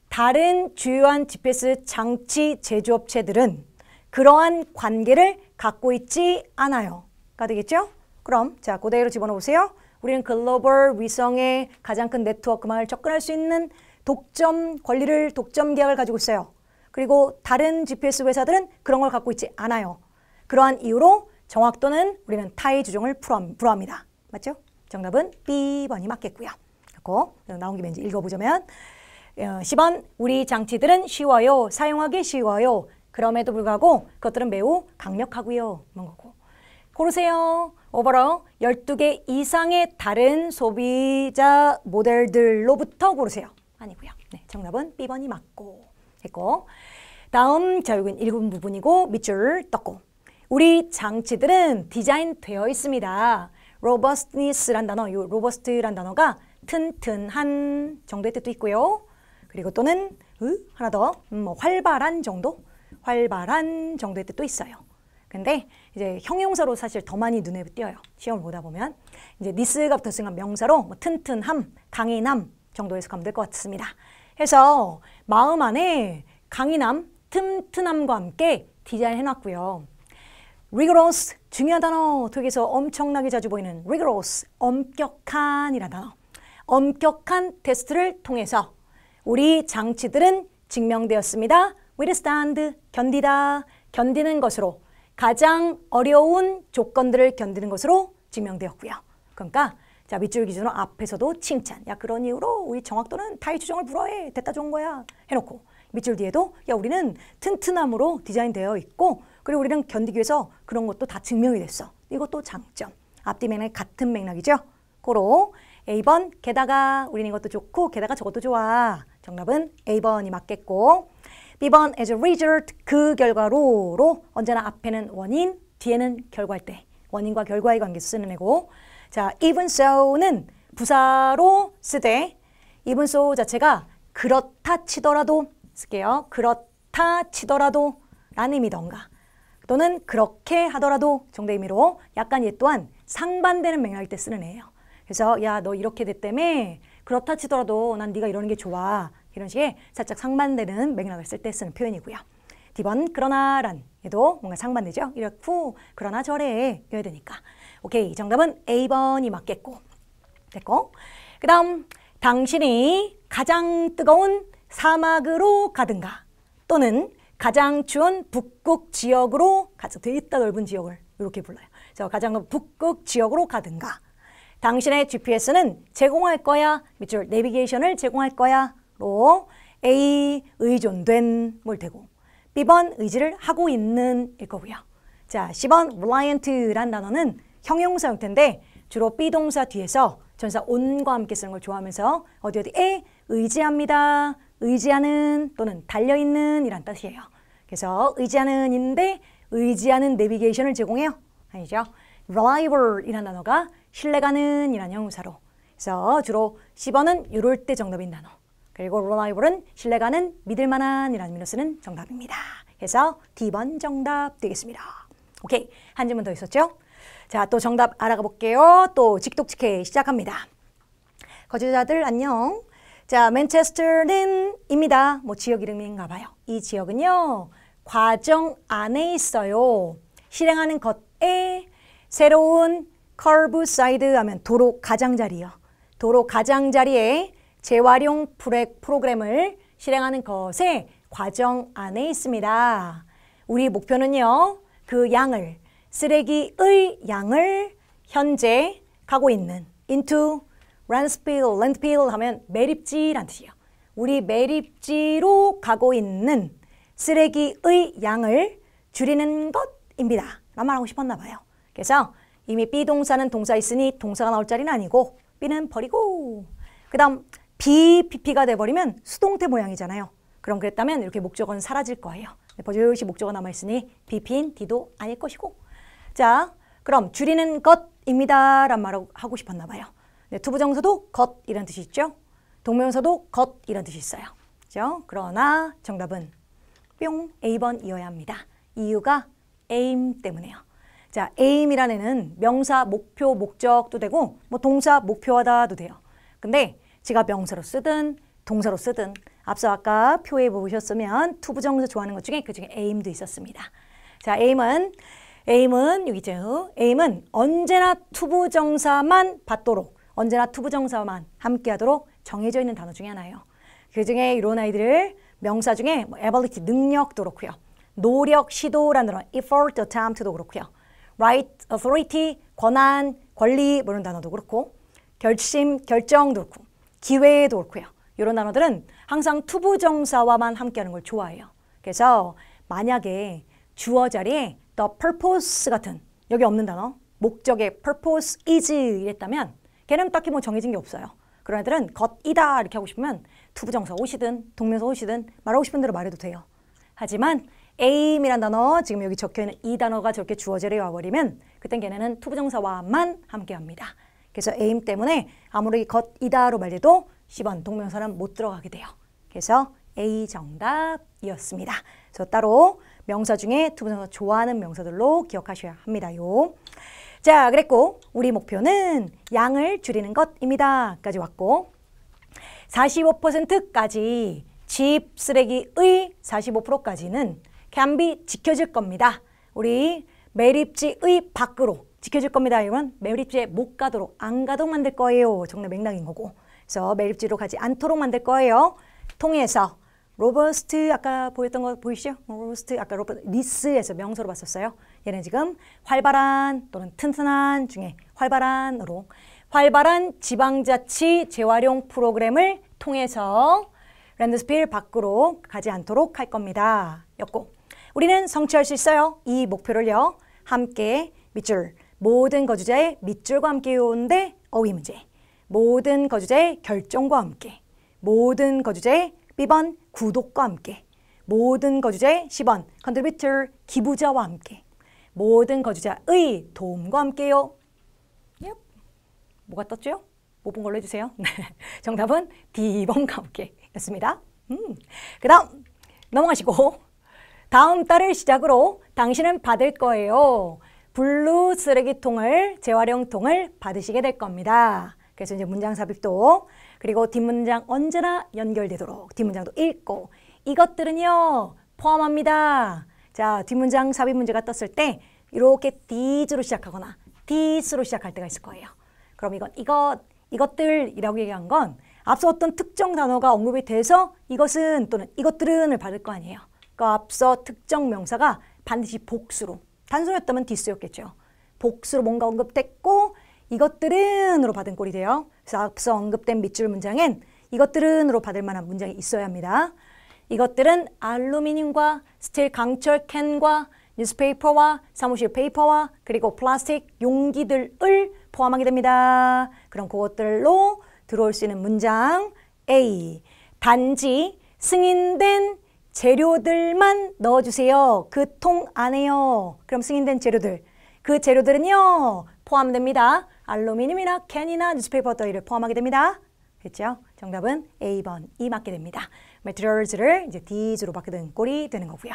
다른 주요한 GPS 장치 제조업체들은 그러한 관계를 갖고 있지 않아요. 가 되겠죠? 그럼 자 그대로 집어넣으세요. 우리는 글로벌 위성의 가장 큰 네트워크망을 접근할 수 있는 독점 권리를 독점 계약을 가지고 있어요. 그리고 다른 GPS 회사들은 그런 걸 갖고 있지 않아요. 그러한 이유로 정확도는 우리는 타의 주종을 불허합니다. 맞죠? 정답은 B번이 맞겠고요. 그리고 나온 김에 이제 읽어보자면 10번 우리 장치들은 쉬워요. 사용하기 쉬워요. 그럼에도 불구하고 그것들은 매우 강력하고요. 그런 거고. 고르세요. 오버롤 12개 이상의 다른 소비자 모델들로부터 고르세요. 아니고요. 네, 정답은 B번이 맞고 했고 다음 자 여기는 읽은 부분이고 밑줄 떴고 우리 장치들은 디자인되어 있습니다. robustness란 단어, 이 robust란 단어가 튼튼한 정도의 뜻도 있고요. 그리고 또는 하나 더 활발한 정도? 활발한 정도의 뜻도 있어요. 근데 이제 형용사로 사실 더 많이 눈에 띄어요. 시험을 보다 보면 이제 니스가 붙었으니까 명사로 뭐 튼튼함, 강인함 정도 해석하면 될 것 같습니다. 해서 마음 안에 강인함, 튼튼함과 함께 디자인해 놨고요. rigorous 중요한 단어 토익에서 엄청나게 자주 보이는 rigorous 엄격한이라는 단어. 엄격한 테스트를 통해서 우리 장치들은 증명되었습니다. withstand 견디다 견디는 것으로 가장 어려운 조건들을 견디는 것으로 증명되었고요. 그러니까 자 밑줄 기준으로 앞에서도 칭찬. 야 그런 이유로 우리 정확도는 타의 추종을 불허해. 됐다 좋은 거야. 해놓고 밑줄 뒤에도 야 우리는 튼튼함으로 디자인되어 있고 그리고 우리는 견디기 위해서 그런 것도 다 증명이 됐어. 이것도 장점. 앞뒤 맥락이 같은 맥락이죠. 고로 A번 게다가 우리는 이것도 좋고 게다가 저것도 좋아. 정답은 A번이 맞겠고 B번 as a result 그 결과로로 언제나 앞에는 원인 뒤에는 결과일 때 원인과 결과의 관계에서 쓰는 애고 자 even so는 부사로 쓰되 even so 자체가 그렇다 치더라도 쓸게요. 그렇다 치더라도 라는 의미던가 또는 그렇게 하더라도 정도의 의미로 약간 얘 또한 상반되는 맥락일 때 쓰는 애예요. 그래서 야, 너 이렇게 됐다며? 그렇다 치더라도 난 네가 이러는 게 좋아. 이런 식의 살짝 상반되는 맥락을 쓸 때 쓰는 표현이고요. D번 그러나란 얘도 뭔가 상반되죠. 이렇고 그러나 저래 이어야 되니까. 오케이, 정답은 A번이 맞겠고. 됐고. 그 다음 당신이 가장 뜨거운 사막으로 가든가 또는 가장 추운 북극 지역으로 가서 되게 넓은 지역을 이렇게 불러요. 그래서 가장 북극 지역으로 가든가 당신의 GPS는 제공할 거야. 밑줄 내비게이션을 제공할 거야. 로 A 의존된 뭘 되고 B번 의지를 하고 있는 일 거고요. 자, C번 reliant란 단어는 형용사 형태인데 주로 B동사 뒤에서 전사 on과 함께 쓰는 걸 좋아하면서 어디에 의지합니다. 의지하는 또는 달려있는 이란 뜻이에요. 그래서 의지하는인데 의지하는 내비게이션을 제공해요. 아니죠. reliable 이란 단어가 신뢰가는 이란 형용사로. 그래서 주로 C번은 이럴 때 정답인 단어. 그리고 reliable은 신뢰가는 믿을만한 이란 의미로 쓰는 정답입니다. 그래서 D번 정답 되겠습니다. 오케이, 한 질문 더 있었죠? 자, 또 정답 알아가 볼게요. 또 직독직해 시작합니다. 거주자들 안녕. 자, 맨체스터는 입니다. 뭐 지역 이름인가 봐요. 이 지역은요. 과정 안에 있어요. 실행하는 것에 새로운 커브사이드 하면 도로 가장자리요. 도로 가장자리에 재활용 프로그램을 실행하는 것에 과정 안에 있습니다. 우리 목표는요. 그 양을 쓰레기의 양을 현재 가고 있는 into landfill 하면 매립지란 뜻이에요. 우리 매립지로 가고 있는 쓰레기의 양을 줄이는 것입니다. 라는 말 하고 싶었나 봐요. 그래서 이미 B동사는 동사 있으니 동사가 나올 자리는 아니고 B는 버리고 그 다음 BPP가 돼버리면 수동태 모양이잖아요. 그럼 그랬다면 이렇게 목적어는 사라질 거예요. 버젓이 목적어 남아있으니 BP인 D도 아닐 것이고 자, 그럼 줄이는 것입니다. 란 말을 하고 싶었나 봐요. 네, 투부정사도 것이란 뜻이 있죠. 동명사도 것이란 뜻이 있어요. 그렇죠? 그러나 정답은 뿅 A번이어야 합니다. 이유가 aim 때문에요. 자, aim이라는 애는 명사, 목표, 목적도 되고 뭐 동사, 목표하다도 돼요. 근데 제가 명사로 쓰든 동사로 쓰든 앞서 아까 표에 보셨으면 투부정사 좋아하는 것 중에 그중에 aim도 있었습니다. 자, aim은 여기죠. aim은 언제나 투부정사만 받도록 언제나 투부정사만 함께하도록 정해져 있는 단어 중에 하나예요. 그중에 이런 아이들을 명사 중에 뭐 ability, 능력도 그렇고요. 노력, 시도라는 단어, effort, attempt도 그렇고요. right, authority, 권한, 권리 뭐 이런 단어도 그렇고 결심, 결정도 그렇고 기회도 그렇고요. 이런 단어들은 항상 투부정사와만 함께하는 걸 좋아해요. 그래서 만약에 주어 자리에 the purpose 같은 여기 없는 단어 목적의 purpose is 이랬다면 걔는 딱히 뭐 정해진 게 없어요. 그런 애들은 것이다 이렇게 하고 싶으면 투부정사 오시든 동명사 오시든 말하고 싶은 대로 말해도 돼요. 하지만 aim이란 단어 지금 여기 적혀있는 이 단어가 저렇게 주어 자리에 와버리면 그땐 걔네는 투부정사와만 함께합니다. 그래서 aim 때문에 아무리 것이다로 말해도 10번 동명사는 못 들어가게 돼요. 그래서 A 정답이었습니다. 그래서 따로 명사 중에 투부정사 좋아하는 명사들로 기억하셔야 합니다요. 자, 그랬고 우리 목표는 양을 줄이는 것입니다. 까지 왔고 45%까지 집 쓰레기의 45%까지는 can be 지켜질 겁니다. 우리 매립지의 밖으로 지켜질 겁니다. 이건 매립지에 못 가도록 안 가도록 만들 거예요. 정말 맥락인 거고. 그래서 매립지로 가지 않도록 만들 거예요. 통해서 로버스트 아까 보였던 거 보이시죠? 로버스트 아까 리스에서 명사로 봤었어요. 얘는 지금 활발한 또는 튼튼한 중에 활발한으로 활발한 지방자치 재활용 프로그램을 통해서 랜드스필 밖으로 가지 않도록 할 겁니다. 였고 우리는 성취할 수 있어요. 이 목표를요. 함께 밑줄 모든 거주자의 밑줄과 함께 오는데 어휘 문제 모든 거주자의 결정과 함께 모든 거주자의 B번 구독과 함께 모든 거주자의 10번 컨트리뷰터 기부자와 함께 모든 거주자의 도움과 함께요. Yep. 뭐가 떴죠? 못 본 걸로 해주세요. 정답은 D번과 함께 였습니다. 그 다음 넘어가시고 다음 달을 시작으로 당신은 받을 거예요. 블루 쓰레기통을, 재활용통을 받으시게 될 겁니다. 그래서 이제 문장 삽입도, 그리고 뒷문장 언제나 연결되도록 뒷문장도 읽고, 이것들은요 포함합니다. 자, 뒷문장 삽입 문제가 떴을 때 이렇게 디즈로 시작하거나 디스로 시작할 때가 있을 거예요. 그럼 이것들이라고 얘기한 건 앞서 어떤 특정 단어가 언급이 돼서 이것은 또는 이것들은을 받을 거 아니에요. 그 앞서 특정 명사가 반드시 복수로, 단순이었다면 디스였겠죠. 복수로 뭔가 언급됐고 이것들은으로 받은 꼴이 돼요. 그래서 앞서 언급된 밑줄 문장엔 이것들은으로 받을 만한 문장이 있어야 합니다. 이것들은 알루미늄과 스틸 강철 캔과 뉴스페이퍼와 사무실 페이퍼와 그리고 플라스틱 용기들을 포함하게 됩니다. 그럼 그것들로 들어올 수 있는 문장 A. 단지 승인된 재료들만 넣어주세요. 그 통 안에요. 그럼 승인된 재료들. 그 재료들은요 포함됩니다. 알루미늄이나 캔이나 뉴스페이퍼 더위를 포함하게 됩니다. 됐죠? 정답은 A번이 맞게 됩니다. materials를 이제 D로 바뀌는 꼴이 되는 거고요.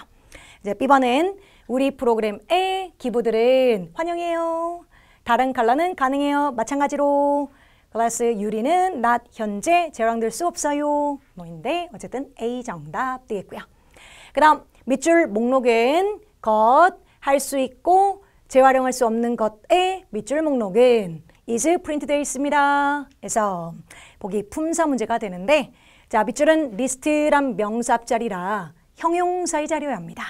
이제 B번은 우리 프로그램의 기부들은 환영해요. 다른 컬러는 가능해요. 마찬가지로 글라스 유리는 not 현재 재활용될 수 없어요. 뭐인데 어쨌든 A 정답 되겠고요. 그 다음 밑줄 목록은 것, 할 수 있고 재활용할 수 없는 것의 밑줄 목록은 is 프린트 되어 있습니다. 그래서 보기 품사 문제가 되는데 자, 밑줄은 리스트란 명사 앞자리라 형용사의 자리여야 합니다.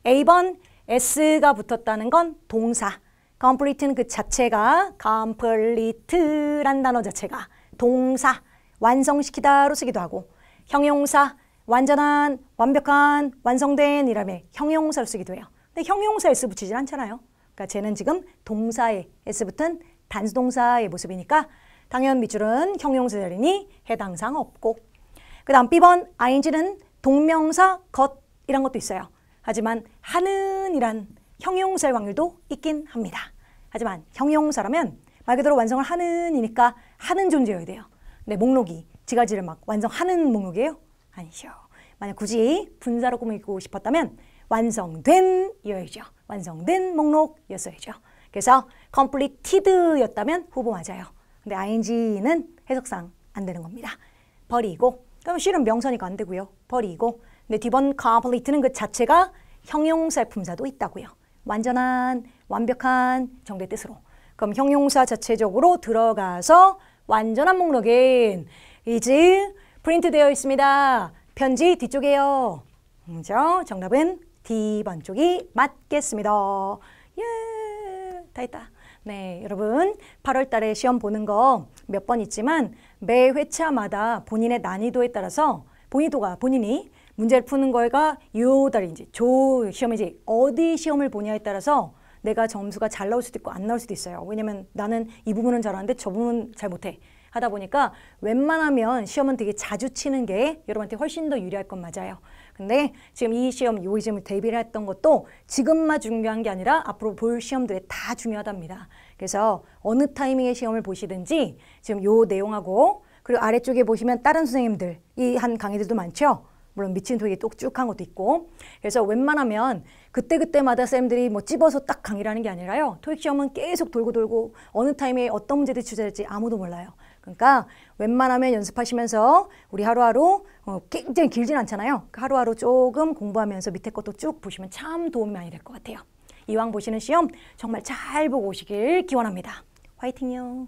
A번 S가 붙었다는 건 동사. complete는 그 자체가 complete란 단어 자체가 동사, 완성시키다로 쓰기도 하고 형용사, 완전한, 완벽한, 완성된 이라며 형용사로 쓰기도 해요. 근데 형용사 S 붙이진 않잖아요. 그러니까 쟤는 지금 동사에 S 붙은 단수동사의 모습이니까 당연 밑줄은 형용사 자리니 해당사항 없고 그 다음 B번 ing는 동명사 것이란 것도 있어요. 하지만 하는 이란 형용사의 확률도 있긴 합니다. 하지만 형용사라면 말 그대로 완성을 하는 이니까 하는 존재여야 돼요. 근데 목록이 지가지를 막 완성하는 목록이에요? 아니죠. 만약 굳이 분사로 꾸미고 싶었다면 완성된 이어야죠. 완성된 목록이었어야죠. 그래서 completed였다면 후보 맞아요. 근데 ing는 해석상 안 되는 겁니다. 버리고 그럼 실은 명사니까 안 되고요. 버리고 근데 D번 complete는 그 자체가 형용사의 품사도 있다고요. 완전한, 완벽한 정도의 뜻으로. 그럼 형용사 자체적으로 들어가서 완전한 목록은 is 프린트 되어 있습니다. 편지 뒤쪽에요. 그죠? 정답은 D번 쪽이 맞겠습니다. 예, 다 했다. 네, 여러분 8월 달에 시험 보는 거 몇 번 있지만 매 회차마다 본인의 난이도에 따라서 본인이 문제를 푸는 거가 요달인지 시험인지 어디 시험을 보냐에 따라서 내가 점수가 잘 나올 수도 있고 안 나올 수도 있어요. 왜냐면 나는 이 부분은 잘하는데 저 부분은 잘 못해. 하다 보니까 웬만하면 시험은 되게 자주 치는 게 여러분한테 훨씬 더 유리할 건 맞아요. 근데 지금 이 시험을 대비를 했던 것도 지금만 중요한 게 아니라 앞으로 볼 시험들이 다 중요하답니다. 그래서 어느 타이밍에 시험을 보시든지 지금 요 내용하고 그리고 아래쪽에 보시면 다른 선생님들 이 한 강의들도 많죠. 물론 미친 토익이 똑쭉한 것도 있고 그래서 웬만하면 그때그때마다 쌤들이 뭐 찝어서 딱 강의를 하는 게 아니라요. 토익 시험은 계속 돌고 어느 타임에 어떤 문제들이 출제될지 아무도 몰라요. 그러니까 웬만하면 연습하시면서 우리 하루하루 굉장히 길진 않잖아요. 하루하루 조금 공부하면서 밑에 것도 쭉 보시면 참 도움이 많이 될 것 같아요. 이왕 보시는 시험 정말 잘 보고 오시길 기원합니다. 화이팅요.